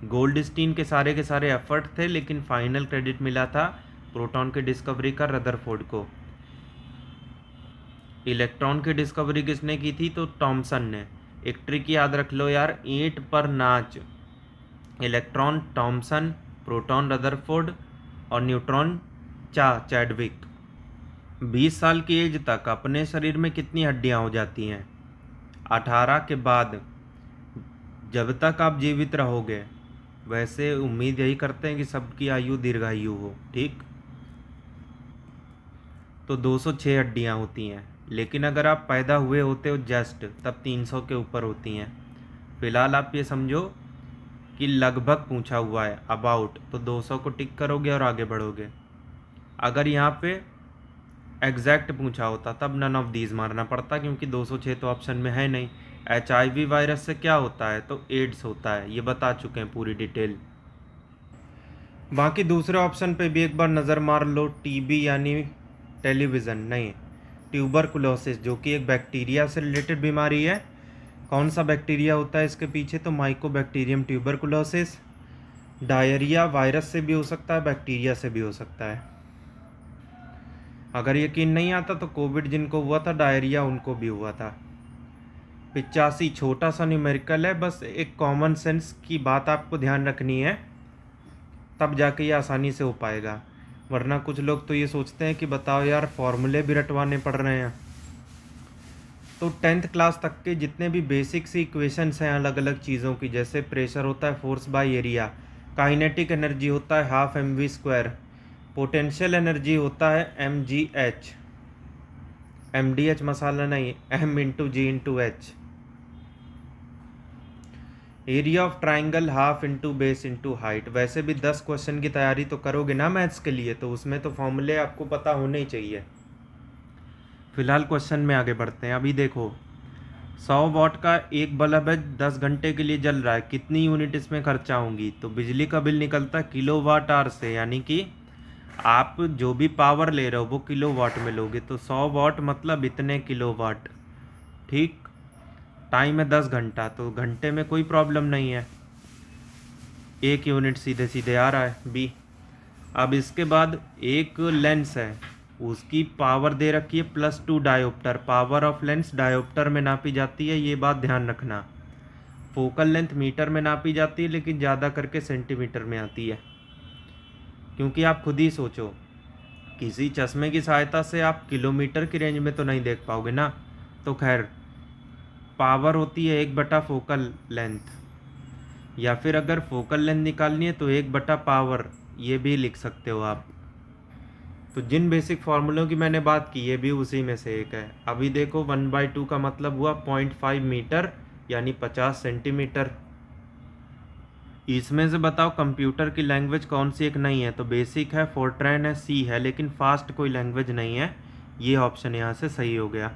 गोल्डस्टीन के सारे एफर्ट थे, लेकिन फाइनल क्रेडिट मिला था प्रोटॉन की डिस्कवरी का रदरफोर्ड को। इलेक्ट्रॉन की डिस्कवरी किसने की थी, तो थॉमसन ने। एक ट्रिक याद रख लो यार, ईंट पर नाच। इलेक्ट्रॉन थॉमसन, प्रोटॉन रदरफोर्ड और न्यूट्रॉन चैडविक। 20 साल की एज तक अपने शरीर में कितनी हड्डियां हो जाती हैं, 18 के बाद। जब तक आप जीवित रहोगे, वैसे उम्मीद यही करते हैं कि सबकी आयु दीर्घायु हो, ठीक। तो 206 हड्डियां होती हैं, लेकिन अगर आप पैदा हुए होते हो जस्ट, तब 300 के ऊपर होती हैं। फिलहाल आप ये समझो कि लगभग पूछा हुआ है, अबाउट, तो 200 को टिक करोगे और आगे बढ़ोगे। अगर यहाँ पे एग्जैक्ट पूछा होता तब नन ऑफ दीज मारना पड़ता, क्योंकि 206 तो ऑप्शन में है नहीं। HIV वायरस से क्या होता है, तो एड्स होता है, ये बता चुके हैं पूरी डिटेल। बाकी दूसरे ऑप्शन पे भी एक बार नज़र मार लो, TB यानी टेलीविज़न नहीं, ट्यूबरकुलोसिस, जो कि एक बैक्टीरिया से रिलेटेड बीमारी है। कौन सा बैक्टीरिया होता है इसके पीछे, तो माइकोबैक्टीरियम ट्यूबरकुलोसिस। डायरिया वायरस से भी हो सकता है, बैक्टीरिया से भी हो सकता है। अगर यकीन नहीं आता तो कोविड जिनको हुआ था डायरिया, उनको भी हुआ था। 85 छोटा सा न्यूमेरिकल है, बस एक कॉमन सेंस की बात आपको ध्यान रखनी है, तब जाके ये आसानी से हो पाएगा। वरना कुछ लोग तो ये सोचते हैं कि बताओ यार फॉर्मूले भी रटवाने पड़ रहे हैं। तो 10th क्लास तक के जितने भी बेसिक सी इक्वेशंस हैं अलग अलग चीज़ों की, जैसे प्रेशर होता है force by area, kinetic energy होता है हाफ mv², पोटेंशियल एनर्जी होता है mgh, mdh मसाला नहीं, m/g/h, area of triangle half into base into height. वैसे भी 10 क्वेश्चन की तैयारी तो करोगे ना मैथ्स के लिए, तो उसमें तो फॉर्मूले आपको पता होने ही चाहिए। फिलहाल क्वेश्चन में आगे बढ़ते हैं। अभी देखो 100 वाट का एक बल्ब है, 10 घंटे के लिए जल रहा है, कितनी यूनिट इसमें खर्चा होंगी, तो बिजली का बिल निकलता है किलोवाट आवर से, यानी कि आप जो भी पावर ले रहे हो वो किलोवाट में लोगे, तो 100 वाट मतलब इतने किलोवाट, ठीक। टाइम है 10 घंटा, तो घंटे में कोई प्रॉब्लम नहीं है, एक यूनिट सीधे सीधे आ रहा है बी। अब इसके बाद एक लेंस है, उसकी पावर दे रखी है +2 dioptre, power of lens dioptre में नापी जाती है, ये बात ध्यान रखना। फोकल लेंथ मीटर में नापी जाती है, लेकिन ज़्यादा करके सेंटीमीटर में आती है, क्योंकि आप खुद ही सोचो किसी चश्मे की सहायता से आप किलोमीटर की रेंज में तो नहीं देख पाओगे ना। तो खैर पावर होती है 1/, फोकल लेंथ, या फिर अगर फोकल लेंथ निकालनी है तो 1/, पावर, ये भी लिख सकते हो आप। तो जिन बेसिक फार्मूलों की मैंने बात की ये भी उसी में से एक है। अभी देखो 1/2 का मतलब हुआ 0.5 मीटर, यानी 50 सेंटीमीटर। इसमें से बताओ कंप्यूटर की लैंग्वेज कौन सी एक नहीं है, तो बेसिक है, फोर्ट्रैन है, सी है, लेकिन फास्ट कोई लैंग्वेज नहीं है, ये ऑप्शन यहाँ से सही हो गया।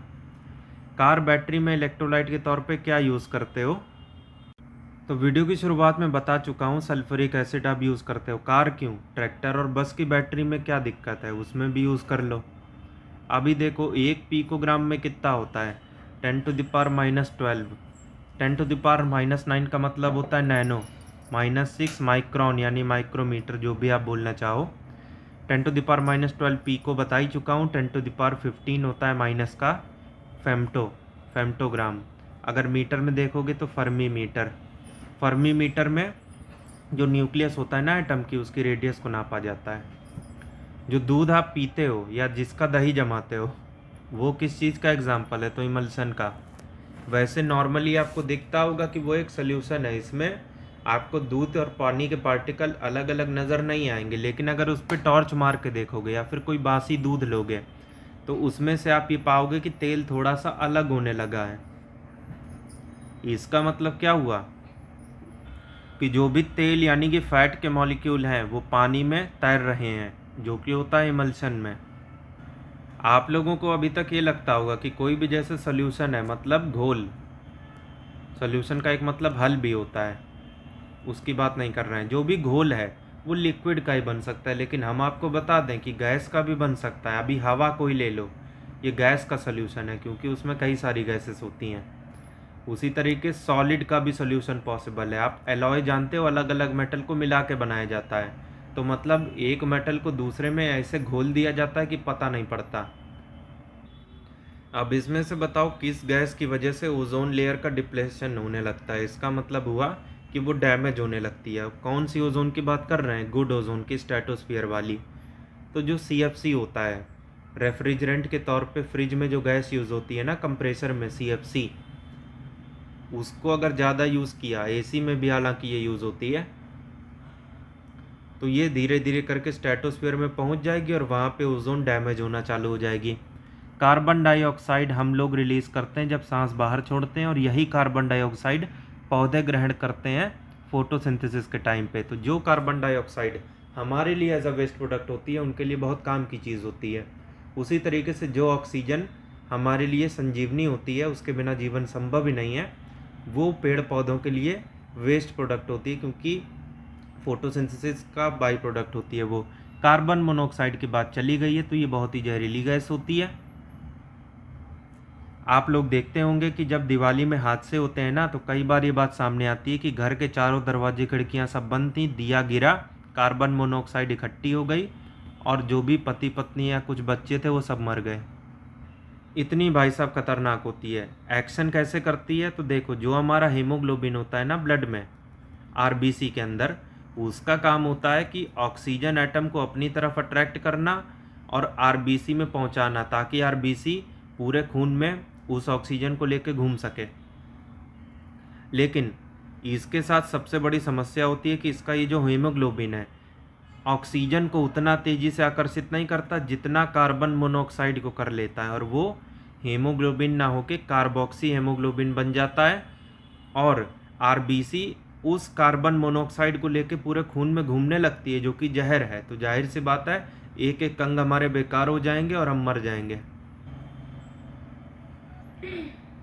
कार बैटरी में इलेक्ट्रोलाइट के तौर पे क्या यूज़ करते हो, तो वीडियो की शुरुआत में बता चुका हूँ, सल्फ्यूरिक एसिड आप यूज़ करते हो। कार क्यों, ट्रैक्टर और बस की बैटरी में क्या दिक्कत है, उसमें भी यूज़ कर लो। अभी देखो 1 पिकोग्राम में कितना होता है, 10⁻⁻12, 10⁻⁻9 का मतलब होता है नैनो, -6 माइक्रोन यानी माइक्रोमीटर, जो भी आप बोलना चाहो। 10⁻⁻12 पी को बता ही चुका हूँ, 10⁻15 होता है माइनस का फेम्टोग्राम। अगर मीटर में देखोगे तो फर्मी मीटर, फर्मी मीटर में जो न्यूक्लियस होता है ना एटम की, उसकी रेडियस को नापा जाता है। जो दूध आप पीते हो या जिसका दही जमाते हो, वो किस चीज़ का एग्जाम्पल है? तो इमल्शन का। वैसे नॉर्मली आपको दिखता होगा कि वो एक सोल्यूशन है, इसमें आपको दूध और पानी के पार्टिकल अलग अलग नज़र नहीं आएंगे, लेकिन अगर उस पर टॉर्च मार के देखोगे या फिर कोई बासी दूध लोगे तो उसमें से आप ये पाओगे कि तेल थोड़ा सा अलग होने लगा है। इसका मतलब क्या हुआ कि जो भी तेल यानी कि फैट के मॉलिक्यूल हैं वो पानी में तैर रहे हैं, जो कि होता है इमल्शन में। आप लोगों को अभी तक ये लगता होगा कि कोई भी जैसे सोल्यूशन है मतलब घोल, सोल्यूशन का एक मतलब हल भी होता है, उसकी बात नहीं कर रहे हैं। जो भी घोल है वो लिक्विड का ही बन सकता है, लेकिन हम आपको बता दें कि गैस का भी बन सकता है। अभी हवा को ही ले लो, ये गैस का सोल्यूशन है क्योंकि उसमें कई सारी गैसेस होती हैं। उसी तरीके सॉलिड का भी सोल्यूशन पॉसिबल है। आप एलॉय जानते हो, अलग अलग मेटल को मिला के बनाया जाता है, तो मतलब एक मेटल को दूसरे में ऐसे घोल दिया जाता है कि पता नहीं पड़ता। अब इसमें से बताओ किस गैस की वजह से ओजोन लेयर का डिप्लेशन होने लगता है? इसका मतलब हुआ कि वो डैमेज होने लगती है। कौन सी ओजोन की बात कर रहे हैं? गुड ओजोन की, स्ट्रेटोस्फीयर वाली। तो जो CFC होता है, रेफ्रिजरेंट के तौर पे फ्रिज में जो गैस यूज़ होती है ना कंप्रेसर में, CFC, उसको अगर ज़्यादा यूज़ किया, AC में भी हालांकि ये यूज़ होती है, तो ये धीरे धीरे करके स्ट्रेटोस्फीयर में पहुंच जाएगी और वहाँ पे ओजोन डैमेज होना चालू हो जाएगी। कार्बन डाइऑक्साइड हम लोग रिलीज़ करते हैं जब सांस बाहर छोड़ते हैं, और यही कार्बन डाइऑक्साइड पौधे ग्रहण करते हैं फोटोसिंथेसिस के टाइम पे। तो जो कार्बन डाइऑक्साइड हमारे लिए एज अ वेस्ट प्रोडक्ट होती है, उनके लिए बहुत काम की चीज़ होती है। उसी तरीके से जो ऑक्सीजन हमारे लिए संजीवनी होती है, उसके बिना जीवन संभव ही नहीं है, वो पेड़ पौधों के लिए वेस्ट प्रोडक्ट होती है, क्योंकि फोटोसिंथेसिस का बाई प्रोडक्ट होती है वो। कार्बन मोनोऑक्साइड की बात चली गई है, तो ये बहुत ही जहरीली गैस होती है। आप लोग देखते होंगे कि जब दिवाली में हादसे होते हैं ना, तो कई बार ये बात सामने आती है कि घर के चारों दरवाजे खिड़कियां सब बंद थी, दिया गिरा, कार्बन मोनोऑक्साइड इकट्ठी हो गई, और जो भी पति पत्नी या कुछ बच्चे थे वो सब मर गए। इतनी भाई साहब खतरनाक होती है। एक्शन कैसे करती है? तो देखो, जो हमारा हीमोग्लोबिन होता है ना ब्लड में, RBC के अंदर, उसका काम होता है कि ऑक्सीजन एटम को अपनी तरफ अट्रैक्ट करना और RBC में पहुंचाना, ताकि RBC पूरे खून में उस ऑक्सीजन को लेकर घूम सके। लेकिन इसके साथ सबसे बड़ी समस्या होती है कि इसका ये जो हीमोग्लोबिन है, ऑक्सीजन को उतना तेज़ी से आकर्षित नहीं करता जितना कार्बन मोनोऑक्साइड को कर लेता है, और वो हीमोग्लोबिन ना होके कार्बोक्सी हीमोग्लोबिन बन जाता है, और RBC उस कार्बन मोनोऑक्साइड को लेके पूरे खून में घूमने लगती है, जो कि जहर है। तो जाहिर सी बात है, एक एक अंग हमारे बेकार हो जाएंगे और हम मर जाएंगे।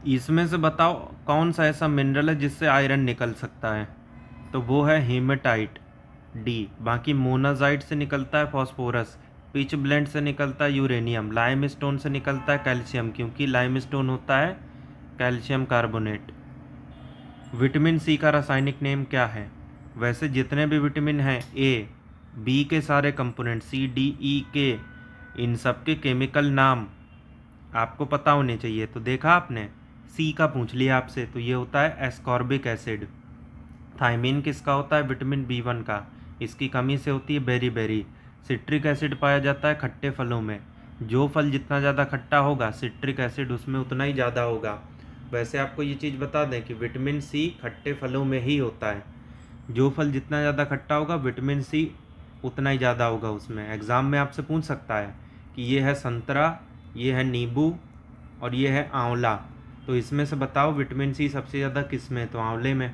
इसमें से बताओ कौन सा ऐसा मिनरल है जिससे आयरन निकल सकता है? तो वो है हेमेटाइट, D। बाकी मोनाजाइट से निकलता है फॉस्फोरस, पिच ब्लेंड से निकलता है यूरेनियम, लाइमस्टोन से निकलता है कैल्शियम, क्योंकि लाइमस्टोन होता है कैल्शियम कार्बोनेट। विटामिन C का रासायनिक नेम क्या है? वैसे जितने भी विटामिन हैं, A, B के सारे component, C, D, E, K, इन सब के केमिकल नाम आपको पता होने चाहिए। तो देखा आपने, C का पूछ लिया आपसे, तो ये होता है एस्कॉर्बिक एसिड। थायमिन किसका होता है? विटामिन B1 का, इसकी कमी से होती है बेरी। सिट्रिक एसिड पाया जाता है खट्टे फलों में। जो फल जितना ज़्यादा खट्टा होगा, सिट्रिक एसिड उसमें उतना ही ज़्यादा होगा। वैसे आपको ये चीज़ बता दें कि विटामिन C खट्टे फलों में ही होता है। जो फल जितना ज़्यादा खट्टा होगा, विटामिन C उतना ही ज़्यादा होगा उसमें। एग्ज़ाम में आपसे पूछ सकता है कि ये है संतरा, ये है नींबू और ये है आंवला, तो इसमें से बताओ विटामिन C सबसे ज़्यादा किस में? तो आंवले में।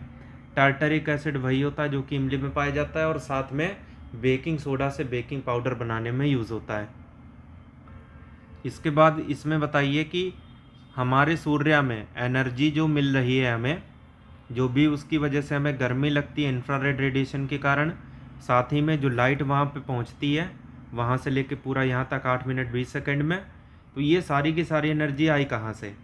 टार्टरिक एसिड वही होता है जो कि इमली में पाया जाता है, और साथ में बेकिंग सोडा से बेकिंग पाउडर बनाने में यूज़ होता है। इसके बाद इसमें बताइए कि हमारे सूर्य में एनर्जी जो मिल रही है हमें, जो भी उसकी वजह से हमें गर्मी लगती है इंफ्रारेड रेडिएशन के कारण, साथ ही में जो लाइट वहाँ पे पहुँचती है, वहाँ से लेके पूरा यहाँ तक 8 मिनट 20 सेकंड में, तो ये सारी की सारी एनर्जी आई कहाँ से?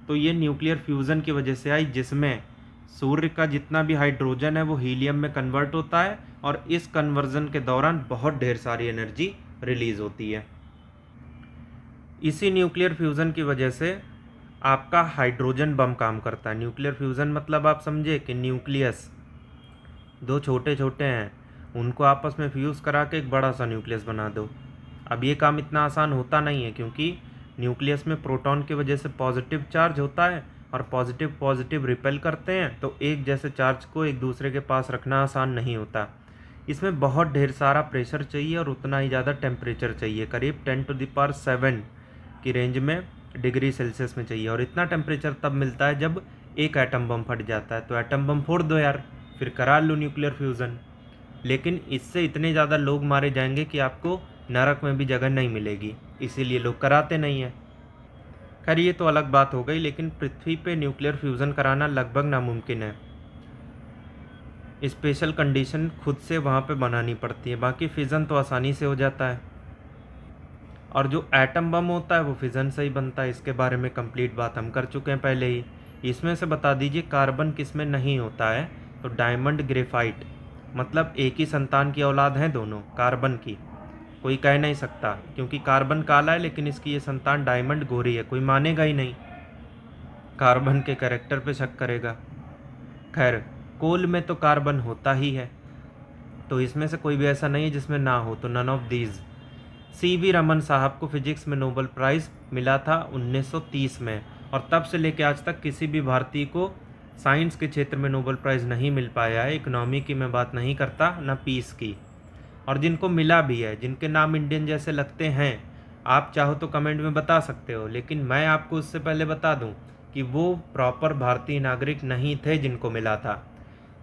तो ये न्यूक्लियर फ्यूज़न की वजह से आई, जिसमें सूर्य का जितना भी हाइड्रोजन है वो हीलियम में कन्वर्ट होता है, और इस कन्वर्जन के दौरान बहुत ढेर सारी एनर्जी रिलीज़ होती है। इसी न्यूक्लियर फ्यूज़न की वजह से आपका हाइड्रोजन बम काम करता है। न्यूक्लियर फ्यूज़न मतलब आप समझे कि न्यूक्लियस दो छोटे छोटे हैं, उनको आपस में फ्यूज़ करा के एक बड़ा सा न्यूक्लियस बना दो। अब ये काम इतना आसान होता नहीं है, क्योंकि न्यूक्लियस में प्रोटॉन की वजह से पॉजिटिव चार्ज होता है और पॉजिटिव पॉजिटिव रिपेल करते हैं, तो एक जैसे चार्ज को एक दूसरे के पास रखना आसान नहीं होता। इसमें बहुत ढेर सारा प्रेशर चाहिए और उतना ही ज़्यादा टेम्परेचर चाहिए, करीब 10⁻7 की रेंज में डिग्री सेल्सियस में चाहिए। और इतना टेम्परेचर तब मिलता है जब एक एटम बम फट जाता है। तो एटम बम फोड़ दो यार, फिर करा लो न्यूक्लियर फ्यूज़न। लेकिन इससे इतने ज़्यादा लोग मारे जाएंगे कि आपको नरक में भी जगह नहीं मिलेगी, इसीलिए लोग कराते नहीं हैं। खैर ये तो अलग बात हो गई, लेकिन पृथ्वी पे न्यूक्लियर फ्यूज़न कराना लगभग नामुमकिन है। स्पेशल कंडीशन खुद से वहाँ पे बनानी पड़ती है, बाकी फिज़न तो आसानी से हो जाता है। और जो एटम बम होता है वो फिज़न से ही बनता है, इसके बारे में कंप्लीट बात हम कर चुके हैं पहले ही। इसमें से बता दीजिए कार्बन किस में नहीं होता है। तो डायमंड ग्रेफाइट, मतलब एक ही संतान की औलाद हैं दोनों कार्बन की, कोई कह नहीं सकता, क्योंकि कार्बन काला है लेकिन इसकी ये संतान डायमंड गोरी है, कोई मानेगा ही नहीं, कार्बन के कैरेक्टर पे शक करेगा। खैर कोल में तो कार्बन होता ही है, तो इसमें से कोई भी ऐसा नहीं है जिसमें ना हो। तो none of these. CV Raman साहब को फिजिक्स में नोबेल प्राइज़ मिला था 1930 में, और तब से लेकर आज तक किसी भी भारतीय को साइंस के क्षेत्र में नोबेल प्राइज़ नहीं मिल पाया है। इकोनॉमी की मैं बात नहीं करता, ना पीस की। और जिनको मिला भी है, जिनके नाम इंडियन जैसे लगते हैं, आप चाहो तो कमेंट में बता सकते हो, लेकिन मैं आपको उससे पहले बता दूं कि वो प्रॉपर भारतीय नागरिक नहीं थे जिनको मिला था।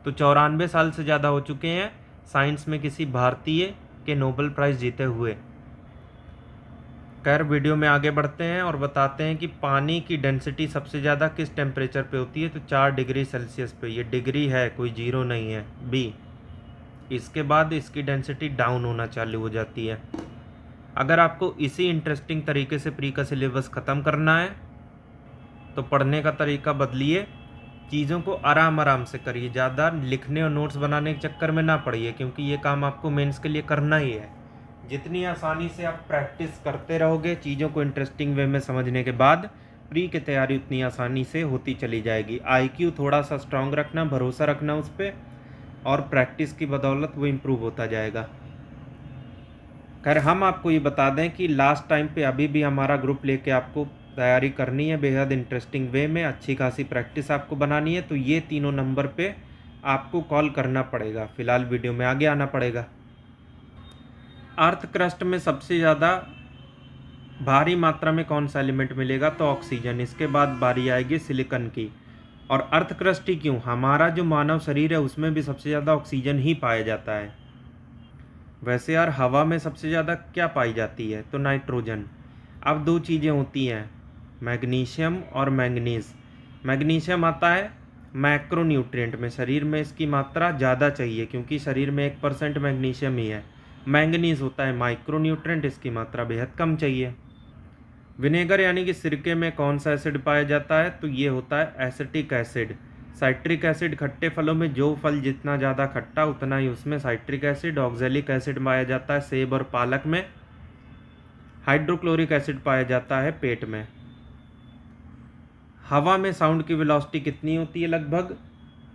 तो 94 साल से ज़्यादा हो चुके हैं साइंस में किसी भारतीय के नोबेल प्राइज़ जीते हुए। खैर वीडियो में आगे बढ़ते हैं और बताते हैं कि पानी की डेंसिटी सबसे ज़्यादा किस टेम्परेचर पे होती है। तो 4 डिग्री सेल्सियस पे, ये डिग्री है, कोई जीरो नहीं है, बी। इसके बाद इसकी डेंसिटी डाउन होना चालू हो जाती है। अगर आपको इसी इंटरेस्टिंग तरीके से प्री का सिलेबस ख़त्म करना है तो पढ़ने का तरीका बदलिए, चीज़ों को आराम आराम से करिए, ज़्यादा लिखने और नोट्स बनाने के चक्कर में ना पड़िए, क्योंकि ये काम आपको मेंस के लिए करना ही है। जितनी आसानी से आप प्रैक्टिस करते रहोगे चीज़ों को इंटरेस्टिंग वे में समझने के बाद, प्री की तैयारी उतनी आसानी से होती चली जाएगी। IQ थोड़ा सा स्ट्रांग रखना, भरोसा रखना उस पर, और प्रैक्टिस की बदौलत वो इम्प्रूव होता जाएगा। खैर हम आपको ये बता दें कि लास्ट टाइम पे अभी भी हमारा ग्रुप लेके आपको तैयारी करनी है बेहद इंटरेस्टिंग वे में, अच्छी खासी प्रैक्टिस आपको बनानी है। तो ये तीनों नंबर पे आपको कॉल करना पड़ेगा। फ़िलहाल वीडियो में आगे आना पड़ेगा। अर्थ क्रस्ट में सबसे ज़्यादा भारी मात्रा में कौन सा एलिमेंट मिलेगा? तो ऑक्सीजन। इसके बाद बारी आएगी सिलिकॉन की। और अर्थ क्रस्ट ही क्यों, हमारा जो मानव शरीर है उसमें भी सबसे ज़्यादा ऑक्सीजन ही पाया जाता है। वैसे यार हवा में सबसे ज़्यादा क्या पाई जाती है? तो नाइट्रोजन। अब दो चीज़ें होती हैं, मैग्नीशियम और मैंगनीज़। मैग्नीशियम आता है मैक्रोन्यूट्रिएंट में, शरीर में इसकी मात्रा ज़्यादा चाहिए क्योंकि शरीर में 1% मैग्नीशियम ही है। मैंगनीज़ होता है माइक्रोन्यूट्रिएंट, इसकी मात्रा बेहद कम चाहिए। विनेगर यानी कि सिरके में कौन सा एसिड पाया जाता है? तो ये होता है एसिटिक एसिड। साइट्रिक एसिड, खट्टे फलों में जो फल जितना ज़्यादा खट्टा उतना ही उसमें साइट्रिक एसिड। ऑक्जेलिक एसिड पाया जाता है सेब और पालक में। हाइड्रोक्लोरिक एसिड पाया जाता है पेट में। हवा में साउंड की वेलोसिटी कितनी होती है लगभग?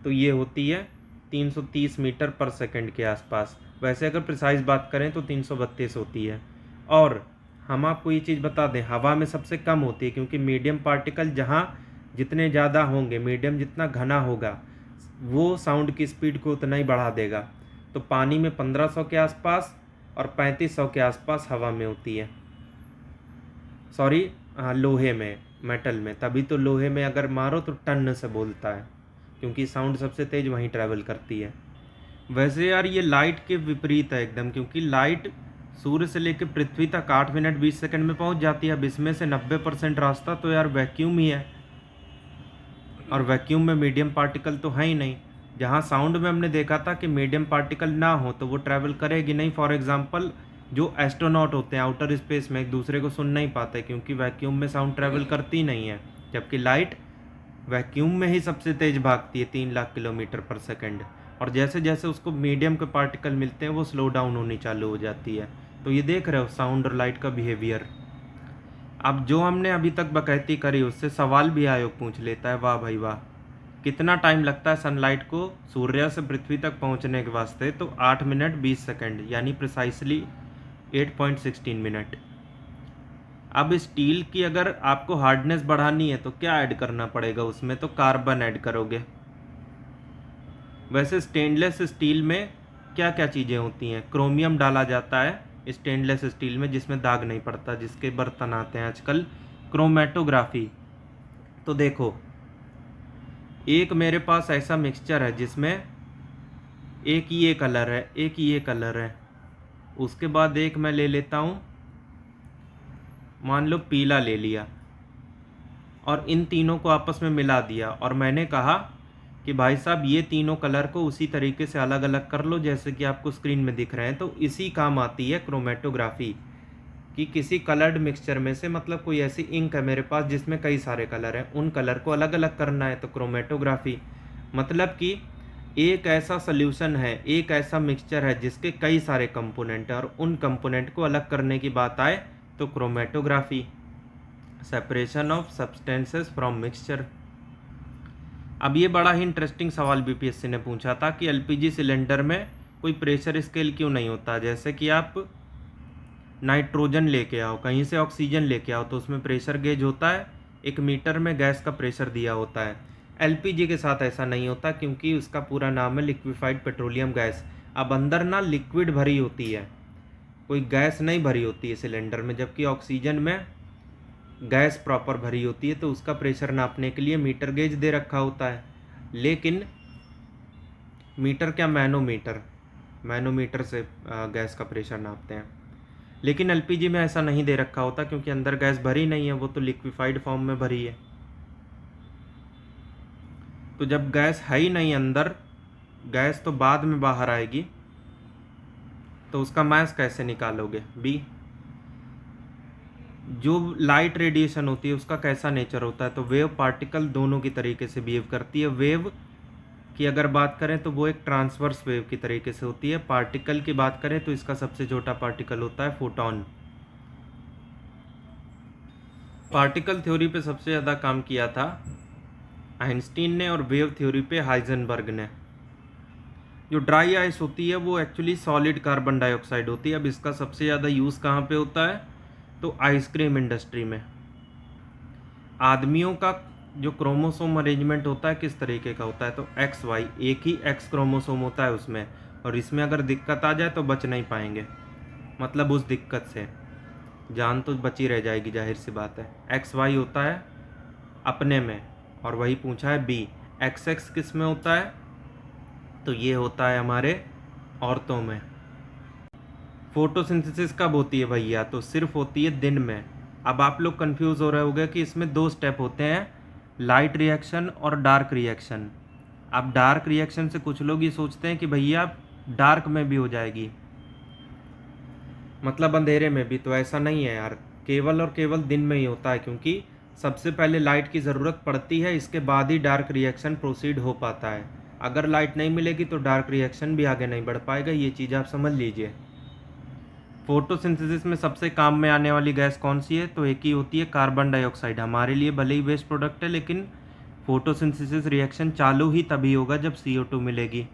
तो ये होती है 330 मीटर पर सेकंड के आसपास। वैसे अगर प्रिसाइज बात करें तो 332 होती है। और हम आपको ये चीज़ बता दें, हवा में सबसे कम होती है क्योंकि मीडियम पार्टिकल जहाँ जितने ज़्यादा होंगे, मीडियम जितना घना होगा, वो साउंड की स्पीड को उतना ही बढ़ा देगा। तो पानी में 1500 के आसपास और 3500 के आसपास हवा में होती है। सॉरी, हाँ लोहे में, मेटल में। तभी तो लोहे में अगर मारो तो टन से बोलता है, क्योंकि साउंड सबसे तेज़ वहीं ट्रैवल करती है। वैसे यार ये लाइट के विपरीत है एकदम, क्योंकि लाइट सूर्य से लेकर पृथ्वी तक 8 मिनट 20 सेकंड में पहुंच जाती है। अब इसमें से 90% रास्ता तो यार वैक्यूम ही है, और वैक्यूम में मीडियम पार्टिकल तो है ही नहीं। जहाँ साउंड में हमने देखा था कि मीडियम पार्टिकल ना हो तो वो ट्रैवल करेगी नहीं। फॉर एग्जांपल जो एस्ट्रोनॉट होते हैं आउटर स्पेस में एक दूसरे को सुन नहीं पाते क्योंकि वैक्यूम में साउंड ट्रैवल करती नहीं है, जबकि लाइट वैक्यूम में ही सबसे तेज़ भागती है 3 लाख किलोमीटर पर सेकंड। और जैसे जैसे उसको मीडियम के पार्टिकल मिलते हैं वो स्लो डाउन होनी चालू हो जाती है। तो ये देख रहे हो साउंड और लाइट का बिहेवियर। अब जो हमने अभी तक बकैती करी उससे सवाल भी आयोग पूछ लेता है, वाह भाई वाह। कितना टाइम लगता है सनलाइट को सूर्य से पृथ्वी तक पहुंचने के वास्ते, तो 8 मिनट 20 सेकंड यानी प्रिसाइसली 8.16 मिनट। अब स्टील की अगर आपको हार्डनेस बढ़ानी है तो क्या ऐड करना पड़ेगा उसमें, तो कार्बन ऐड करोगे। वैसे स्टेनलेस स्टील में क्या क्या चीज़ें होती हैं, क्रोमियम डाला जाता है स्टेनलेस स्टील में जिसमें दाग नहीं पड़ता, जिसके बर्तन आते हैं आजकल। क्रोमेटोग्राफी, तो देखो एक मेरे पास ऐसा मिक्सचर है जिसमें एक ये कलर है, एक ये कलर है, उसके बाद एक मैं ले लेता हूँ, मान लो पीला ले लिया, और इन तीनों को आपस में मिला दिया, और मैंने कहा कि भाई साहब ये तीनों कलर को उसी तरीके से अलग अलग कर लो जैसे कि आपको स्क्रीन में दिख रहे हैं। तो इसी काम आती है क्रोमेटोग्राफी, कि किसी कलर्ड मिक्सचर में से, मतलब कोई ऐसी इंक है मेरे पास जिसमें कई सारे कलर हैं, उन कलर को अलग अलग करना है, तो क्रोमेटोग्राफी। मतलब कि एक ऐसा सल्यूशन है, एक ऐसा मिक्सचर है जिसके कई सारे कंपोनेंट हैं, और उन कंपोनेंट को अलग करने की बात आए तो chromatography, separation of substances from mixture. अब ये बड़ा ही इंटरेस्टिंग सवाल बीपीएससी ने पूछा था कि एलपीजी सिलेंडर में कोई प्रेशर स्केल क्यों नहीं होता। जैसे कि आप नाइट्रोजन लेके आओ, कहीं से ऑक्सीजन लेके आओ, तो उसमें प्रेशर गेज होता है, 1 मीटर में गैस का प्रेशर दिया होता है। एलपीजी के साथ ऐसा नहीं होता क्योंकि उसका पूरा नाम है लिक्विफाइड पेट्रोलियम गैस। अब अंदर ना लिक्विड भरी होती है, कोई गैस नहीं भरी होती है सिलेंडर में, जबकि ऑक्सीजन में गैस प्रॉपर भरी होती है। तो उसका प्रेशर नापने के लिए मीटर गेज दे रखा होता है, लेकिन मीटर क्या, मैनोमीटर से गैस का प्रेशर नापते हैं। लेकिन एलपीजी में ऐसा नहीं दे रखा होता क्योंकि अंदर गैस भरी नहीं है, वो तो लिक्विफाइड फॉर्म में भरी है। तो जब गैस है ही नहीं अंदर, गैस तो बाद में बाहर आएगी, तो उसका मास कैसे निकालोगे। बी, जो लाइट रेडिएशन होती है उसका कैसा नेचर होता है, तो वेव पार्टिकल दोनों की तरीके से बिहेव करती है। वेव की अगर बात करें तो वो एक ट्रांसवर्स वेव की तरीके से होती है। पार्टिकल की बात करें तो इसका सबसे छोटा पार्टिकल होता है फोटॉन। पार्टिकल थ्योरी पे सबसे ज़्यादा काम किया था आइंस्टीन ने, और वेव थ्योरी पे हाइजेनबर्ग ने। जो ड्राई आइस होती है वो एक्चुअली सॉलिड कार्बन डाइऑक्साइड होती है। अब इसका सबसे ज़्यादा यूज़ कहाँ पे होता है, तो आइसक्रीम इंडस्ट्री में। आदमियों का जो क्रोमोसोम अरेंजमेंट होता है किस तरीके का होता है, तो एक्स वाई, एक ही एक्स क्रोमोसोम होता है उसमें, और इसमें अगर दिक्कत आ जाए तो बच नहीं पाएंगे। मतलब उस दिक्कत से जान तो बची रह जाएगी, जाहिर सी बात है। एक्स वाई होता है अपने में, और वही पूछा है बी। एक्स एक्स किस में होता है, तो ये होता है हमारे औरतों में। फोटोसिंथेसिस कब होती है भैया, तो सिर्फ होती है दिन में। अब आप लोग कंफ्यूज हो रहे होंगे कि इसमें 2 स्टेप होते हैं, लाइट रिएक्शन और डार्क रिएक्शन। अब डार्क रिएक्शन से कुछ लोग ये सोचते हैं कि भैया डार्क में भी हो जाएगी, मतलब अंधेरे में भी, तो ऐसा नहीं है यार, केवल और केवल दिन में ही होता है, क्योंकि सबसे पहले लाइट की ज़रूरत पड़ती है, इसके बाद ही डार्क रिएक्शन प्रोसीड हो पाता है। अगर लाइट नहीं मिलेगी तो डार्क रिएक्शन भी आगे नहीं बढ़ पाएगा, ये चीज़ आप समझ लीजिए। फोटोसिंथेसिस में सबसे काम में आने वाली गैस कौन सी है, तो एक ही होती है कार्बन डाइऑक्साइड। हमारे लिए भले ही वेस्ट प्रोडक्ट है, लेकिन फोटोसिंथेसिस रिएक्शन चालू ही तभी होगा जब CO2 मिलेगी,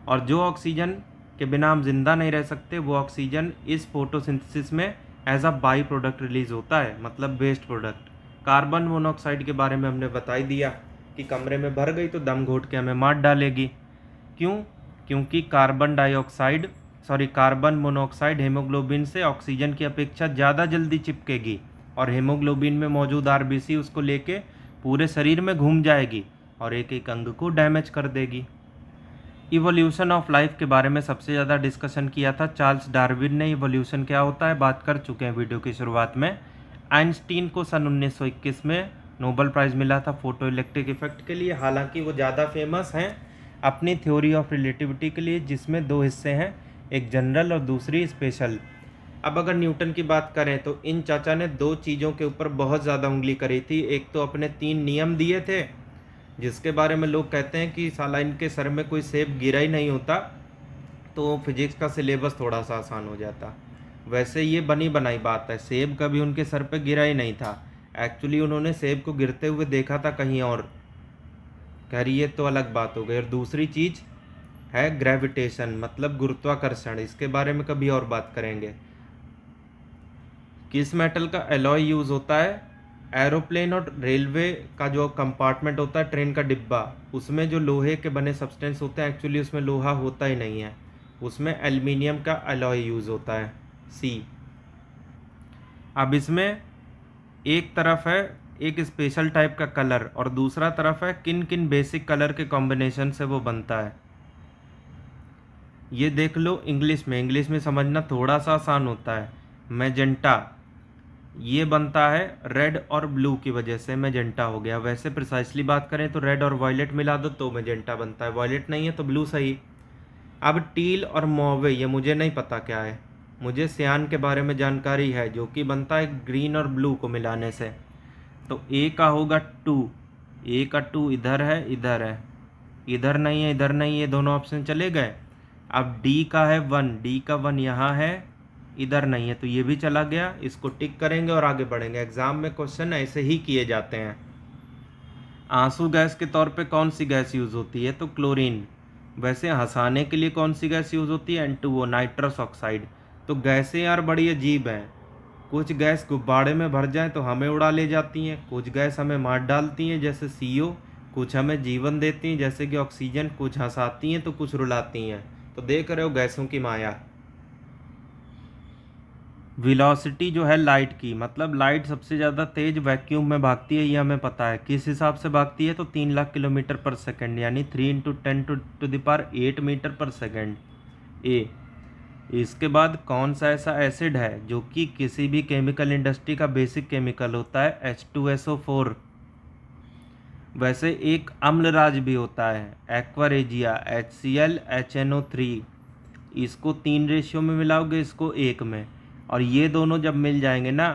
और जो ऑक्सीजन के बिना हम जिंदा नहीं रह सकते, वो ऑक्सीजन इस फोटोसिंथेसिस में as a by product release होता है, मतलब वेस्ट प्रोडक्ट। कार्बन मोनोऑक्साइड के बारे में हमने बता ही दिया कि कमरे में भर गई तो दम घोट के हमें मार डालेगी। क्यों, क्योंकि कार्बन मोनोऑक्साइड हेमोग्लोबिन से ऑक्सीजन की अपेक्षा ज़्यादा जल्दी चिपकेगी, और हेमोग्लोबिन में मौजूद RBC उसको लेके पूरे शरीर में घूम जाएगी और एक एक अंग को डैमेज कर देगी। इवोल्यूशन ऑफ लाइफ के बारे में सबसे ज़्यादा डिस्कशन किया था चार्ल्स डार्विन ने। इवोल्यूशन क्या होता है बात कर चुके हैं वीडियो की शुरुआत में। आइंस्टीन को सन 1921 में नोबेल प्राइज़ मिला था फोटो इलेक्ट्रिक इफेक्ट के लिए। हालांकि वो ज़्यादा फेमस हैं अपनी थ्योरी ऑफ रिलेटिविटी के लिए, जिसमें 2 हिस्से हैं, एक जनरल और दूसरी स्पेशल। अब अगर न्यूटन की बात करें तो इन चाचा ने 2 चीज़ों के ऊपर बहुत ज़्यादा उंगली करी थी। एक तो अपने 3 नियम दिए थे, जिसके बारे में लोग कहते हैं कि साला इनके सर में कोई सेब गिरा ही नहीं होता तो फिजिक्स का सिलेबस थोड़ा सा आसान हो जाता। वैसे ये बनी बनाई बात है, सेब कभी उनके सर पे गिरा ही नहीं था। एक्चुअली उन्होंने सेब को गिरते हुए देखा था कहीं और। खैर ये तो अलग बात हो गई। और दूसरी चीज़ है ग्रेविटेशन, मतलब गुरुत्वाकर्षण। इसके बारे में कभी और बात करेंगे। किस मेटल का एलॉय यूज़ होता है? एरोप्लेन और रेलवे का जो कंपार्टमेंट होता है, ट्रेन का डिब्बा, उसमें जो लोहे के बने सब्सटेंस होते हैं, एक्चुअली उसमें लोहा होता ही नहीं है, उसमें एल्युमिनियम का एलॉय यूज़ होता है, सी। अब इसमें एक तरफ है एक स्पेशल टाइप का कलर और दूसरा तरफ है किन किन बेसिक कलर के कॉम्बिनेशन से वो बनता है। ये देख लो इंग्लिश में समझना थोड़ा सा आसान होता है। मैजेंटा, ये बनता है रेड और ब्लू की वजह से मैजेंटा हो गया। वैसे प्रिसाइसली बात करें तो रेड और वायलेट मिला दो तो मैजेंटा बनता है, वायलेट नहीं है तो ब्लू सही। अब टील और मौवे, ये मुझे नहीं पता क्या है, मुझे सियान के बारे में जानकारी है जो कि बनता है ग्रीन और ब्लू को मिलाने से। तो ए का होगा 2, ए का 2 इधर है, इधर है, इधर नहीं है, इधर नहीं है, दोनों ऑप्शन चले गए। अब डी का है 1, डी का 1 यहाँ है, इधर नहीं है, तो ये भी चला गया। इसको टिक करेंगे और आगे बढ़ेंगे। एग्जाम में क्वेश्चन ऐसे ही किए जाते हैं। आंसू गैस के तौर पे कौन सी गैस यूज़ होती है? तो क्लोरीन। वैसे हंसाने के लिए कौन सी गैस यूज़ होती है? N2O, nitrous oxide. तो गैसें यार बड़ी अजीब हैं। कुछ गैस गुब्बारे में भर जाएं तो हमें उड़ा ले जाती हैं, कुछ गैस हमें मार डालती हैं जैसे CO, कुछ हमें जीवन देती हैं जैसे कि ऑक्सीजन, कुछ हंसाती हैं तो कुछ रुलाती हैं। तो देख रहे हो गैसों की माया। वेलोसिटी जो है लाइट की, मतलब लाइट सबसे ज़्यादा तेज़ वैक्यूम में भागती है, ये हमें पता है। किस हिसाब से भागती है? तो 3 लाख किलोमीटर पर सेकेंड, यानी 3 × 10⁸ मीटर पर सेकेंड। ए। इसके बाद कौन सा ऐसा एसिड है जो कि किसी भी केमिकल इंडस्ट्री का बेसिक केमिकल होता है? H2SO4। वैसे एक अम्लराज भी होता है, एक्वा रेजिया, HCl HNO3। इसको 3 रेशियो में मिलाओगे, इसको 1 में, और ये दोनों जब मिल जाएंगे ना,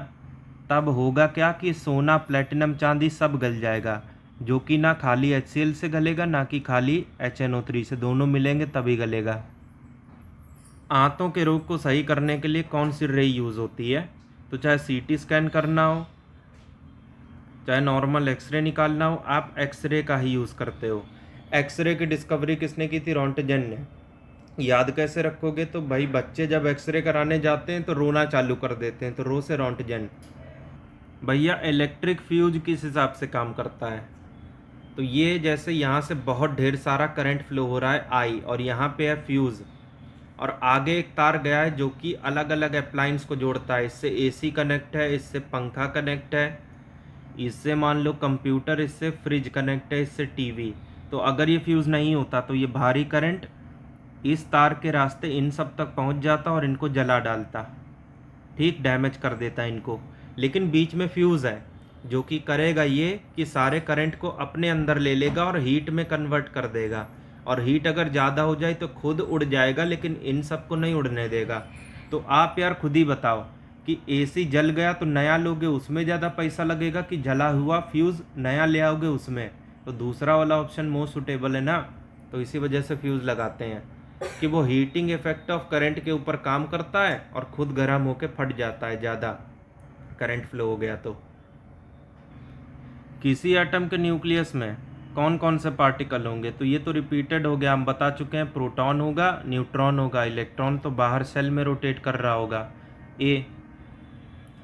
तब होगा क्या कि सोना, प्लेटिनम, चांदी सब गल जाएगा, जो कि ना खाली HCl से गलेगा ना कि खाली HNO3 से, दोनों मिलेंगे तभी गलेगा। आंतों के रोग को सही करने के लिए कौन सी रे यूज़ होती है? तो चाहे CT स्कैन करना हो, चाहे नॉर्मल एक्सरे निकालना हो, आप एक्सरे का ही यूज़ करते हो। एक्सरे की डिस्कवरी किसने की थी? रोंटगेन ने। याद कैसे रखोगे? तो भाई बच्चे जब एक्सरे कराने जाते हैं तो रोना चालू कर देते हैं, तो रो से रोंटगेन। भैया इलेक्ट्रिक फ्यूज किस हिसाब से काम करता है? तो ये जैसे यहाँ से बहुत ढेर सारा करंट फ्लो हो रहा है I, और यहाँ पे है फ्यूज़, और आगे एक तार गया है जो कि अलग अलग अप्लायंस को जोड़ता है। इससे AC कनेक्ट है, इससे पंखा कनेक्ट है, इससे मान लो कंप्यूटर, इससे फ्रिज कनेक्ट है, इससे टीवी। तो अगर ये फ्यूज़ नहीं होता तो ये भारी करंट इस तार के रास्ते इन सब तक पहुंच जाता और इनको जला डालता, ठीक, डैमेज कर देता इनको। लेकिन बीच में फ्यूज़ है जो कि करेगा ये कि सारे करंट को अपने अंदर ले लेगा और हीट में कन्वर्ट कर देगा, और हीट अगर ज़्यादा हो जाए तो खुद उड़ जाएगा, लेकिन इन सब को नहीं उड़ने देगा। तो आप यार खुद ही बताओ कि AC जल गया तो नया लोगे उसमें ज़्यादा पैसा लगेगा कि जला हुआ फ्यूज़ नया ले आओगे उसमें? तो दूसरा वाला ऑप्शन मोस्ट सुटेबल है ना। तो इसी वजह से फ्यूज़ लगाते हैं कि वो हीटिंग इफेक्ट ऑफ करंट के ऊपर काम करता है और खुद गर्म होकर फट जाता है ज़्यादा करंट फ्लो हो गया तो। किसी एटम के न्यूक्लियस में कौन कौन से पार्टिकल होंगे? तो ये तो रिपीटेड हो गया, हम बता चुके हैं। प्रोटॉन होगा, न्यूट्रॉन होगा, इलेक्ट्रॉन तो बाहर सेल में रोटेट कर रहा होगा। ए।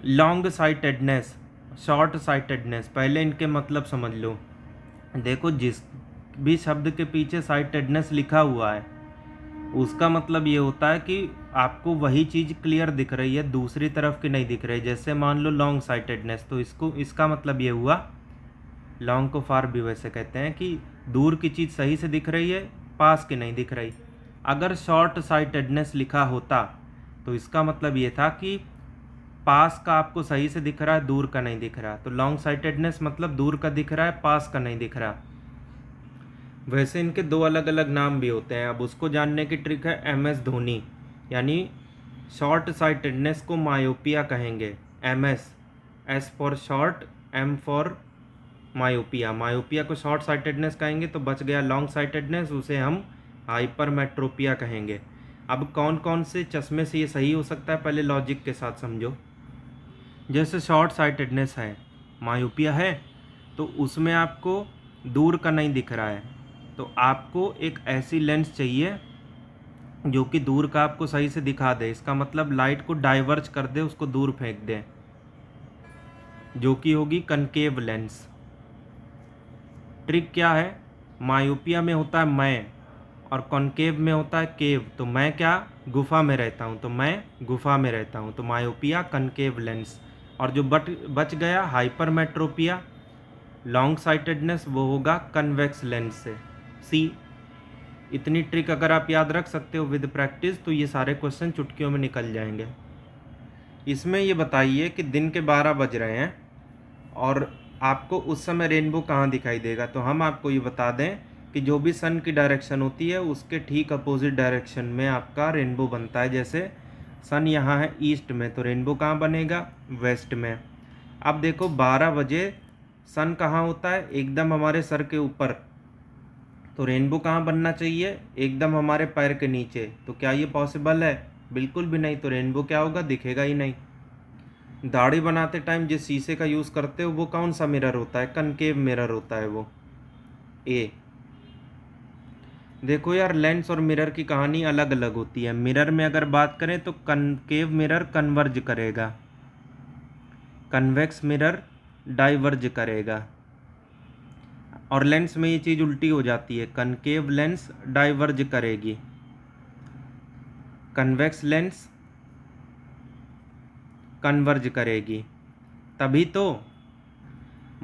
लॉन्ग साइटेडनेस, शॉर्ट साइटेडनेस, पहले इनके मतलब समझ लो। देखो जिस भी शब्द के पीछे साइटेडनेस लिखा हुआ है उसका मतलब ये होता है कि आपको वही चीज़ क्लियर दिख रही है, दूसरी तरफ की नहीं दिख रही। जैसे मान लो लॉन्ग साइटेडनेस, तो इसका मतलब ये हुआ, लॉन्ग को फार भी वैसे कहते हैं कि दूर की चीज़ सही से दिख रही है, पास की नहीं दिख रही। अगर शॉर्ट साइटेडनेस लिखा होता तो इसका मतलब ये था कि पास का आपको सही से दिख रहा है, दूर का नहीं दिख रहा। तो लॉन्ग साइटेडनेस मतलब दूर का दिख रहा है, पास का नहीं दिख रहा। वैसे इनके 2 अलग अलग नाम भी होते हैं। अब उसको जानने की ट्रिक है MS धोनी, यानी शॉर्ट साइटेडनेस को मायोपिया कहेंगे। MS, S for short, M for myopia. Myopia को शॉर्ट साइटेडनेस कहेंगे तो बच गया लॉन्ग साइटेडनेस, उसे हम हाइपरमेट्रोपिया कहेंगे। अब कौन कौन से चश्मे से ये सही हो सकता है, पहले लॉजिक के साथ समझो। जैसे शॉर्ट साइटेडनेस है, मायोपिया है, तो उसमें आपको दूर का नहीं दिख रहा है, तो आपको एक ऐसी लेंस चाहिए जो कि दूर का आपको सही से दिखा दे। इसका मतलब लाइट को डाइवर्ज कर दे, उसको दूर फेंक दे, जो कि होगी कनकेव लेंस। ट्रिक क्या है, मायोपिया में होता है मैं और कॉनकेव में होता है केव। तो मैं क्या, गुफा में रहता हूँ, तो मैं गुफा में रहता हूँ, तो मायोपिया कनकेव लेंस। और जो बच गया हाइपरमेट्रोपिया लॉन्ग साइटेडनेस, वो होगा कन्वेक्स लेंस से। सी, इतनी ट्रिक अगर आप याद रख सकते हो विद प्रैक्टिस तो ये सारे क्वेश्चन चुटकियों में निकल जाएंगे। इसमें ये बताइए कि दिन के 12 बज रहे हैं और आपको उस समय रेनबो कहाँ दिखाई देगा। तो हम आपको ये बता दें कि जो भी सन की डायरेक्शन होती है उसके ठीक अपोजिट डायरेक्शन में आपका रेनबो बनता है। जैसे सन यहाँ है ईस्ट में, तो रेनबो कहाँ बनेगा, वेस्ट में। अब देखो 12 बजे सन कहाँ होता है, एकदम हमारे सर के ऊपर, तो रेनबो कहाँ बनना चाहिए, एकदम हमारे पैर के नीचे। तो क्या ये पॉसिबल है, बिल्कुल भी नहीं। तो रेनबो क्या होगा, दिखेगा ही नहीं। दाढ़ी बनाते टाइम जिस शीशे का यूज़ करते हो वो कौन सा मिरर होता है, कनकेव मिरर होता है वो, ए। देखो यार, लेंस और मिरर की कहानी अलग अलग होती है। मिरर में अगर बात करें तो कनकेव मिरर कन्वर्ज करेगा, कन्वेक्स मिरर डाइवर्ज करेगा, और लेंस में ये चीज़ उल्टी हो जाती है, कनकेव लेंस डाइवर्ज करेगी, कन्वेक्स लेंस कन्वर्ज करेगी। तभी तो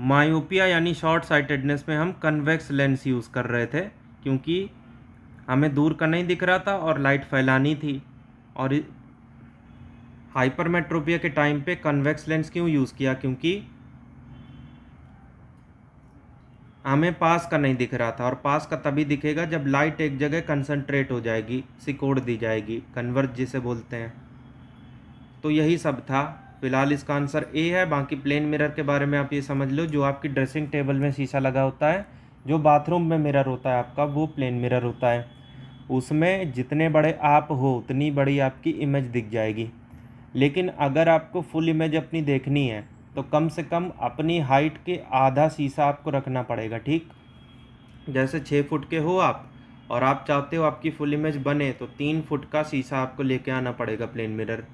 मायोपिया यानी शॉर्ट साइटेडनेस में हम कन्वेक्स लेंस यूज़ कर रहे थे, क्योंकि हमें दूर का नहीं दिख रहा था और लाइट फैलानी थी। और हाइपरमेट्रोपिया के टाइम पे कन्वेक्स लेंस क्यों यूज़ किया, क्योंकि हमें पास का नहीं दिख रहा था, और पास का तभी दिखेगा जब लाइट एक जगह कंसंट्रेट हो जाएगी, सिकोड़ दी जाएगी, कन्वर्ज जिसे बोलते हैं। तो यही सब था। फिलहाल इसका आंसर ए है। बाकी प्लेन मिरर के बारे में आप ये समझ लो, जो आपकी ड्रेसिंग टेबल में शीशा लगा होता है, जो बाथरूम में मिरर होता है आपका, वो प्लेन मिरर होता है। उसमें जितने बड़े आप हो उतनी बड़ी आपकी इमेज दिख जाएगी। लेकिन अगर आपको फुल इमेज अपनी देखनी है तो कम से कम अपनी हाइट के आधा शीशा आपको रखना पड़ेगा, ठीक। जैसे 6 फुट के हो आप और आप चाहते हो आपकी फुल इमेज बने, तो 3 फुट का शीशा आपको लेके आना पड़ेगा, प्लेन मिरर।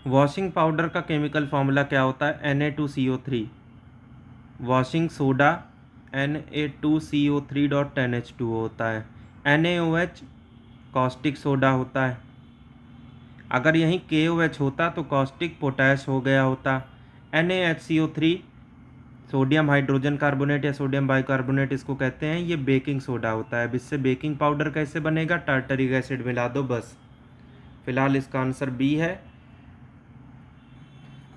वॉशिंग पाउडर का केमिकल फॉर्मूला क्या होता है, Na2CO3। वॉशिंग सोडा Na2CO3.10H2O होता है। NaOH कॉस्टिक सोडा होता है। अगर यहीं KOH होता तो कॉस्टिक पोटैश हो गया होता। NaHCO3 सोडियम हाइड्रोजन कार्बोनेट या सोडियम बाइकार्बोनेट इसको कहते हैं, ये बेकिंग सोडा होता है। अब इससे बेकिंग पाउडर कैसे बनेगा, टार्टरिक एसिड मिला दो बस। फिलहाल इसका आंसर बी है।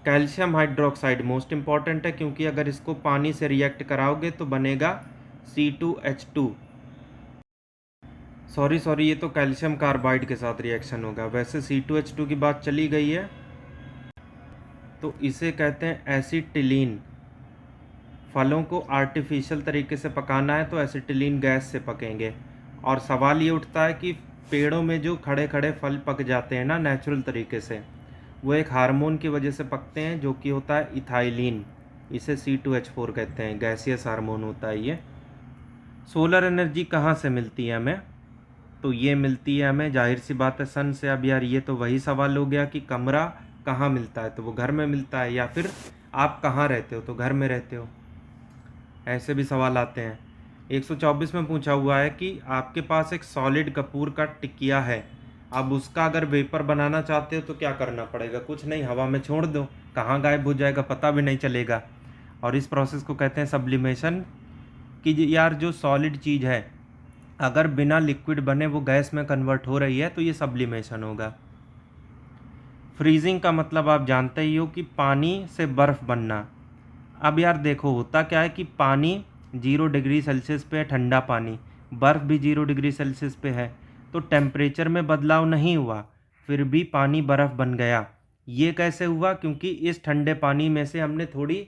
कैल्शियम हाइड्रोक्साइड मोस्ट इंपॉर्टेंट है, क्योंकि अगर इसको पानी से रिएक्ट कराओगे तो बनेगा C2H2। सॉरी, ये तो कैल्शियम कार्बाइड के साथ रिएक्शन होगा। वैसे C2H2 की बात चली गई है, तो इसे कहते हैं एसिटिलीन। फलों को आर्टिफिशियल तरीके से पकाना है तो एसिटिलीन गैस से पकेंगे। और सवाल ये उठता है कि पेड़ों में जो खड़े खड़े फल पक जाते हैं ना नेचुरल तरीके से, वो एक हार्मोन की वजह से पकते हैं जो कि होता है इथाइलिन। इसे C2H4 कहते हैं, गैसियस हार्मोन होता है ये। सोलर एनर्जी कहाँ से मिलती है हमें, तो ये मिलती है हमें जाहिर सी बात है सन से। अब यार ये तो वही सवाल हो गया कि कमरा कहाँ मिलता है, तो वो घर में मिलता है, या फिर आप कहाँ रहते हो, तो घर में रहते हो। ऐसे भी सवाल आते हैं। 124 में पूछा हुआ है कि आपके पास एक सॉलिड कपूर का टिकिया है, अब उसका अगर वेपर बनाना चाहते हो तो क्या करना पड़ेगा, कुछ नहीं, हवा में छोड़ दो, कहाँ गायब हो जाएगा पता भी नहीं चलेगा। और इस प्रोसेस को कहते हैं सब्लिमेशन। कि यार जो सॉलिड चीज़ है अगर बिना लिक्विड बने वो गैस में कन्वर्ट हो रही है तो ये सब्लिमेशन होगा। फ्रीजिंग का मतलब आप जानते ही हो कि पानी से बर्फ़ बनना। अब यार देखो होता क्या है कि पानी 0 डिग्री सेल्सियस पे है, ठंडा पानी, बर्फ़ भी 0 डिग्री सेल्सियस पे है, तो टेम्परेचर में बदलाव नहीं हुआ, फिर भी पानी बर्फ़ बन गया। ये कैसे हुआ, क्योंकि इस ठंडे पानी में से हमने थोड़ी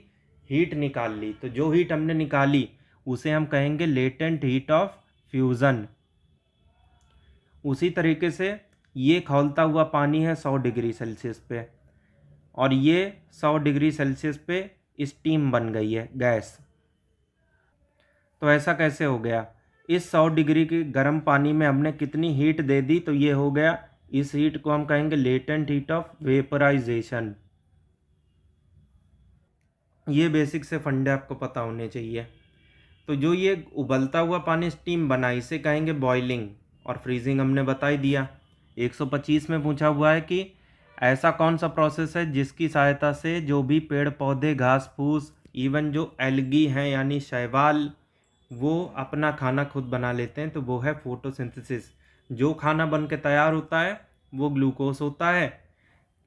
हीट निकाल ली। तो जो हीट हमने निकाली उसे हम कहेंगे लेटेंट हीट ऑफ फ्यूज़न। उसी तरीके से ये खौलता हुआ पानी है 100 डिग्री सेल्सियस पे, और ये 100 डिग्री सेल्सियस पे स्टीम बन गई है, गैस। तो ऐसा कैसे हो गया? इस 100 डिग्री के गर्म पानी में हमने कितनी हीट दे दी, तो ये हो गया, इस हीट को हम कहेंगे लेटेंट हीट ऑफ वेपराइजेशन। ये बेसिक से फंडे आपको पता होने चाहिए। तो जो ये उबलता हुआ पानी स्टीम बना, इसे कहेंगे बॉइलिंग, और फ्रीजिंग हमने बता ही दिया। 125 में पूछा हुआ है कि ऐसा कौन सा प्रोसेस है जिसकी सहायता से जो भी पेड़ पौधे, घास फूस, इवन जो एल्गी हैं यानी शैवाल, वो अपना खाना खुद बना लेते हैं, तो वो है फोटोसिंथेसिस। जो खाना बन के तैयार होता है वो ग्लूकोज होता है।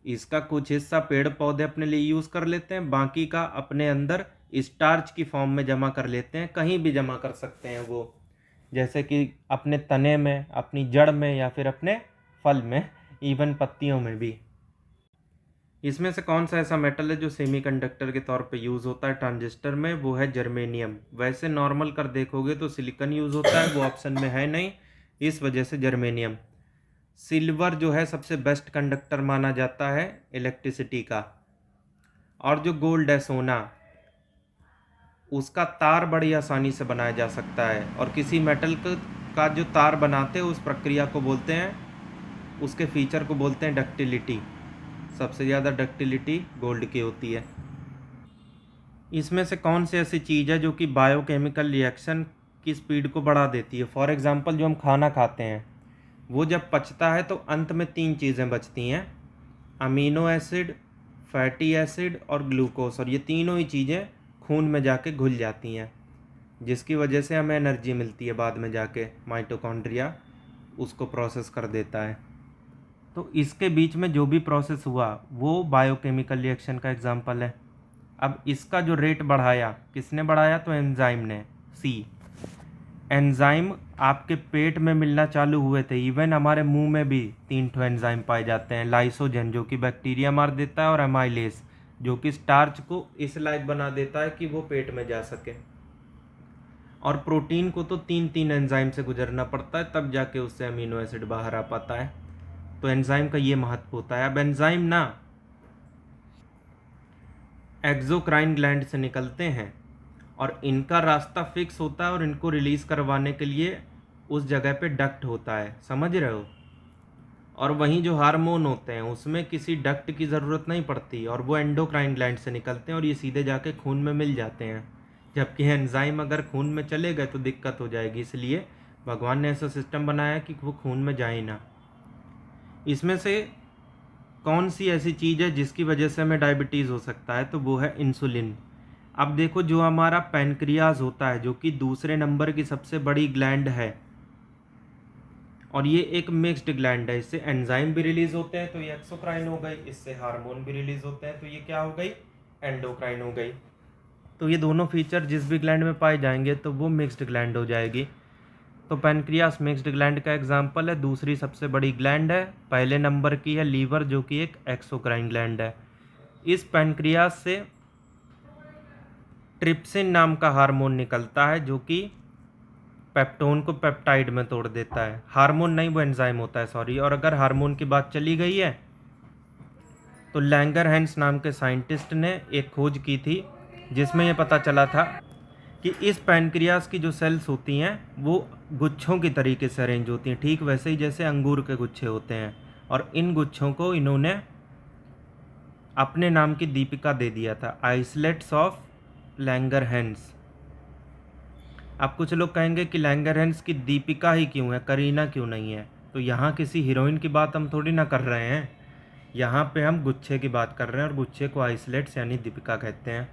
इसका कुछ हिस्सा पेड़ पौधे अपने लिए यूज़ कर लेते हैं, बाकी का अपने अंदर स्टार्च की फॉर्म में जमा कर लेते हैं। कहीं भी जमा कर सकते हैं वो, जैसे कि अपने तने में, अपनी जड़ में, या फिर अपने फल में, इवन पत्तियों में भी। इसमें से कौन सा ऐसा मेटल है जो सेमीकंडक्टर के तौर पे यूज़ होता है ट्रांजिस्टर में? वो है जर्मेनियम। वैसे नॉर्मल कर देखोगे तो सिलिकॉन यूज़ होता है, वो ऑप्शन में है नहीं, इस वजह से जर्मेनियम। सिल्वर जो है सबसे बेस्ट कंडक्टर माना जाता है इलेक्ट्रिसिटी का। और जो गोल्ड है, सोना, उसका तार बड़ी आसानी से बनाया जा सकता है। और किसी मेटल का जो तार बनाते हैं उस प्रक्रिया को बोलते हैं, उसके फीचर को बोलते हैं डक्टिलिटी। सबसे ज़्यादा डक्टिलिटी गोल्ड की होती है। इसमें से कौन सी ऐसी चीज़ है जो कि बायोकेमिकल रिएक्शन की स्पीड को बढ़ा देती है? फॉर एग्जांपल, जो हम खाना खाते हैं वो जब पचता है तो अंत में 3 चीज़ें बचती हैं, अमीनो एसिड, फैटी एसिड और ग्लूकोज। और ये तीनों ही चीज़ें खून में जाके घुल जाती हैं, जिसकी वजह से हमें एनर्जी मिलती है। बाद में जाके माइटोकॉन्ड्रिया उसको प्रोसेस कर देता है। तो इसके बीच में जो भी प्रोसेस हुआ वो बायोकेमिकल रिएक्शन का एग्जाम्पल है। अब इसका जो रेट बढ़ाया, किसने बढ़ाया? तो एंजाइम ने। सी, एंजाइम आपके पेट में मिलना चालू हुए थे। इवन हमारे मुंह में भी 3 ठो एंजाइम पाए जाते हैं। लाइसोजन जो कि बैक्टीरिया मार देता है, और एमाइलेज जो कि स्टार्च को इस लायक बना देता है कि वो पेट में जा सके। और प्रोटीन को तो 3 एंजाइम से गुजरना पड़ता है, तब जाके उससे अमीनो एसिड बाहर आ पाता है। तो एंजाइम का ये महत्व होता है। अब एंजाइम ना एक्सोक्राइन ग्लैंड से निकलते हैं और इनका रास्ता फिक्स होता है, और इनको रिलीज़ करवाने के लिए उस जगह पे डक्ट होता है, समझ रहे हो? और वहीं जो हार्मोन होते हैं उसमें किसी डक्ट की ज़रूरत नहीं पड़ती, और वो एंडोक्राइन ग्लैंड से निकलते हैं और ये सीधे जाके खून में मिल जाते हैं। जबकि एंजाइम अगर खून में चले गए तो दिक्कत हो जाएगी, इसलिए भगवान ने ऐसा सिस्टम बनाया कि वो खून में जाए ना। इसमें से कौन सी ऐसी चीज़ है जिसकी वजह से हमें डायबिटीज़ हो सकता है? तो वो है इंसुलिन। अब देखो, जो हमारा पैनक्रियाज होता है, जो कि दूसरे नंबर की सबसे बड़ी ग्लैंड है, और ये एक मिक्स्ड ग्लैंड है, इससे एंजाइम भी रिलीज होते हैं तो ये एक्सोक्राइन हो गई, इससे हार्मोन भी रिलीज होते हैं तो ये क्या हो गई? एंडोक्राइन हो गई। तो ये दोनों फीचर जिस भी ग्लैंड में पाए जाएंगे तो वो मिक्स्ड ग्लैंड हो जाएगी। तो पैनक्रियास मिक्स्ड ग्लैंड का एग्जाम्पल है। दूसरी सबसे बड़ी ग्लैंड है, पहले नंबर की है लीवर, जो कि एक एक्सोक्राइन ग्लैंड है। इस पैनक्रियास से ट्रिप्सिन नाम का हार्मोन निकलता है, जो कि पेप्टोन को पेप्टाइड में तोड़ देता है। हार्मोन नहीं, वो एंजाइम होता है, सॉरी। और अगर हार्मोन की बात चली गई है तो लैंगरहैंस नाम के साइंटिस्ट ने एक खोज की थी जिसमें यह पता चला था कि इस पैनक्रियास की जो सेल्स होती हैं वो गुच्छों की तरीके से अरेंज होती हैं, ठीक वैसे ही जैसे अंगूर के गुच्छे होते हैं। और इन गुच्छों को इन्होंने अपने नाम की दीपिका दे दिया था, आइसलेट्स ऑफ लैंगरहैंस। अब कुछ लोग कहेंगे कि लैंगरहैंस की दीपिका ही क्यों है, करीना क्यों नहीं है? तो यहाँ किसी हीरोइन की बात हम थोड़ी ना कर रहे हैं, यहाँ पे हम गुच्छे की बात कर रहे हैं, और गुच्छे को आइसलेट्स यानी दीपिका कहते हैं।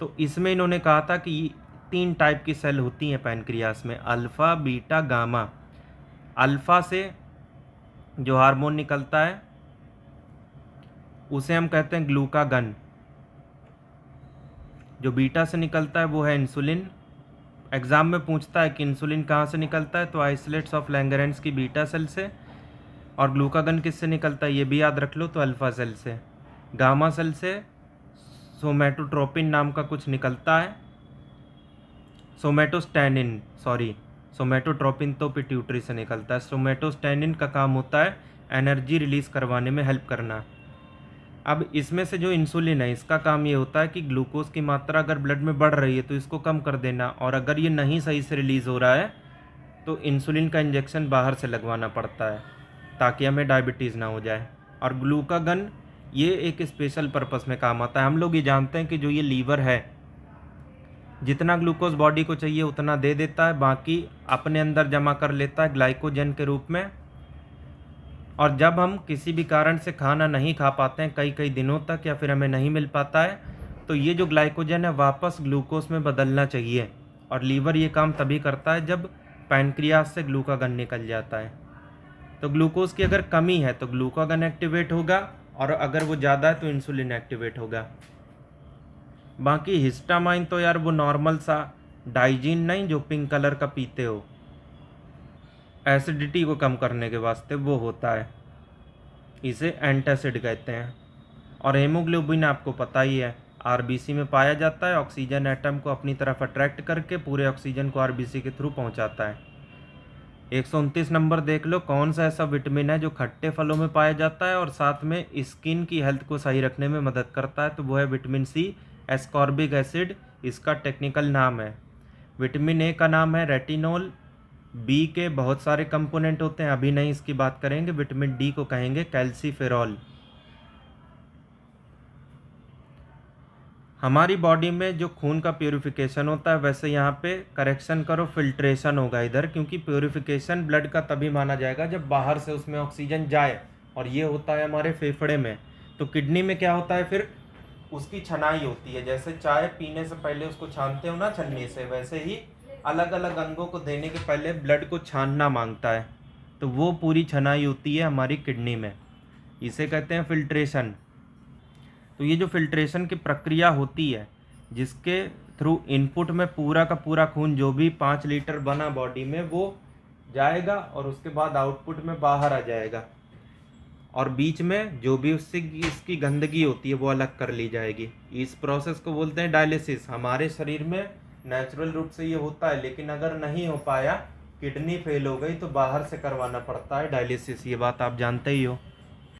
तो इसमें इन्होंने कहा था कि 3 टाइप की सेल होती हैं पैनक्रियास में, अल्फ़ा, बीटा, गामा। अल्फ़ा से जो हार्मोन निकलता है उसे हम कहते हैं ग्लूकागन। जो बीटा से निकलता है वो है इंसुलिन। एग्ज़ाम में पूछता है कि इंसुलिन कहाँ से निकलता है, तो आइसलेट्स ऑफ लैंगरहैंस की बीटा सेल से। और ग्लूकागन किससे निकलता है ये भी याद रख लो, तो अल्फ़ा सेल से। गामा सेल से सोमैटोट्रोपिन नाम का कुछ निकलता है, सोमैटोस्टैनिन, सॉरी, सोमैटोट्रोपिन तो पिट्यूटरी से निकलता है। सोमैटोस्टैनिन का काम होता है एनर्जी रिलीज़ करवाने में हेल्प करना। अब इसमें से जो इंसुलिन है इसका काम ये होता है कि ग्लूकोज की मात्रा अगर ब्लड में बढ़ रही है तो इसको कम कर देना, और अगर ये नहीं सही से रिलीज़ हो रहा है तो इंसुलिन का इंजेक्शन बाहर से लगवाना पड़ता है ताकि हमें डायबिटीज़ ना हो जाए। और ग्लूकागन ये एक स्पेशल पर्पस में काम आता है। हम लोग ये जानते हैं कि जो ये लीवर है जितना ग्लूकोज बॉडी को चाहिए उतना दे देता है, बाकी अपने अंदर जमा कर लेता है ग्लाइकोजन के रूप में। और जब हम किसी भी कारण से खाना नहीं खा पाते हैं कई कई दिनों तक या फिर हमें नहीं मिल पाता है तो ये जो ग्लाइकोजन है वापस ग्लूकोज में बदलना चाहिए, और लीवर ये काम तभी करता है जब पैनक्रियास से ग्लूकागन निकल जाता है। तो ग्लूकोज की अगर कमी है तो ग्लूकागन एक्टिवेट होगा, और अगर वो ज़्यादा है तो इंसुलिन एक्टिवेट होगा। बाकी हिस्टामाइन तो यार वो नॉर्मल सा डाइजीन नहीं जो पिंक कलर का पीते हो, एसिडिटी को कम करने के वास्ते वो होता है, इसे एंटासिड कहते हैं। और हेमोग्लोबिन आपको पता ही है आरबीसी में पाया जाता है, ऑक्सीजन एटम को अपनी तरफ अट्रैक्ट करके पूरे ऑक्सीजन को आरबीसी के थ्रू पहुंचाता है। 129 नंबर देख लो, कौन सा ऐसा विटामिन है जो खट्टे फलों में पाया जाता है और साथ में स्किन की हेल्थ को सही रखने में मदद करता है, तो वो है विटामिन सी एस्कॉर्बिक एसिड, इसका टेक्निकल नाम है। विटामिन ए का नाम है रेटिनोल, बी के बहुत सारे कंपोनेंट होते हैं, अभी नहीं इसकी बात करेंगे। विटामिन डी को कहेंगे कैल्सीफेरॉल। हमारी बॉडी में जो खून का प्यूरिफिकेशन होता है वैसे यहाँ पे करेक्शन करो फिल्ट्रेशन होगा इधर, क्योंकि प्यूरिफिकेशन ब्लड का तभी माना जाएगा जब बाहर से उसमें ऑक्सीजन जाए, और ये होता है हमारे फेफड़े में। तो किडनी में क्या होता है फिर उसकी छनाई होती है, जैसे चाय पीने से पहले उसको छानते हो ना छन्नी से, वैसे ही अलग अलग अंगों को देने के पहले ब्लड को छानना मांगता है, तो वो पूरी छनाई होती है हमारी किडनी में, इसे कहते हैं फिल्ट्रेशन। तो ये जो फिल्ट्रेशन की प्रक्रिया होती है जिसके थ्रू इनपुट में पूरा का पूरा खून जो भी 5 लीटर बना बॉडी में वो जाएगा और उसके बाद आउटपुट में बाहर आ जाएगा, और बीच में जो भी उससे इसकी गंदगी होती है वो अलग कर ली जाएगी। इस प्रोसेस को बोलते हैं डायलिसिस। हमारे शरीर में नेचुरल रूप से ये होता है, लेकिन अगर नहीं हो पाया, किडनी फेल हो गई, तो बाहर से करवाना पड़ता है डायलिसिस, ये बात आप जानते ही हो।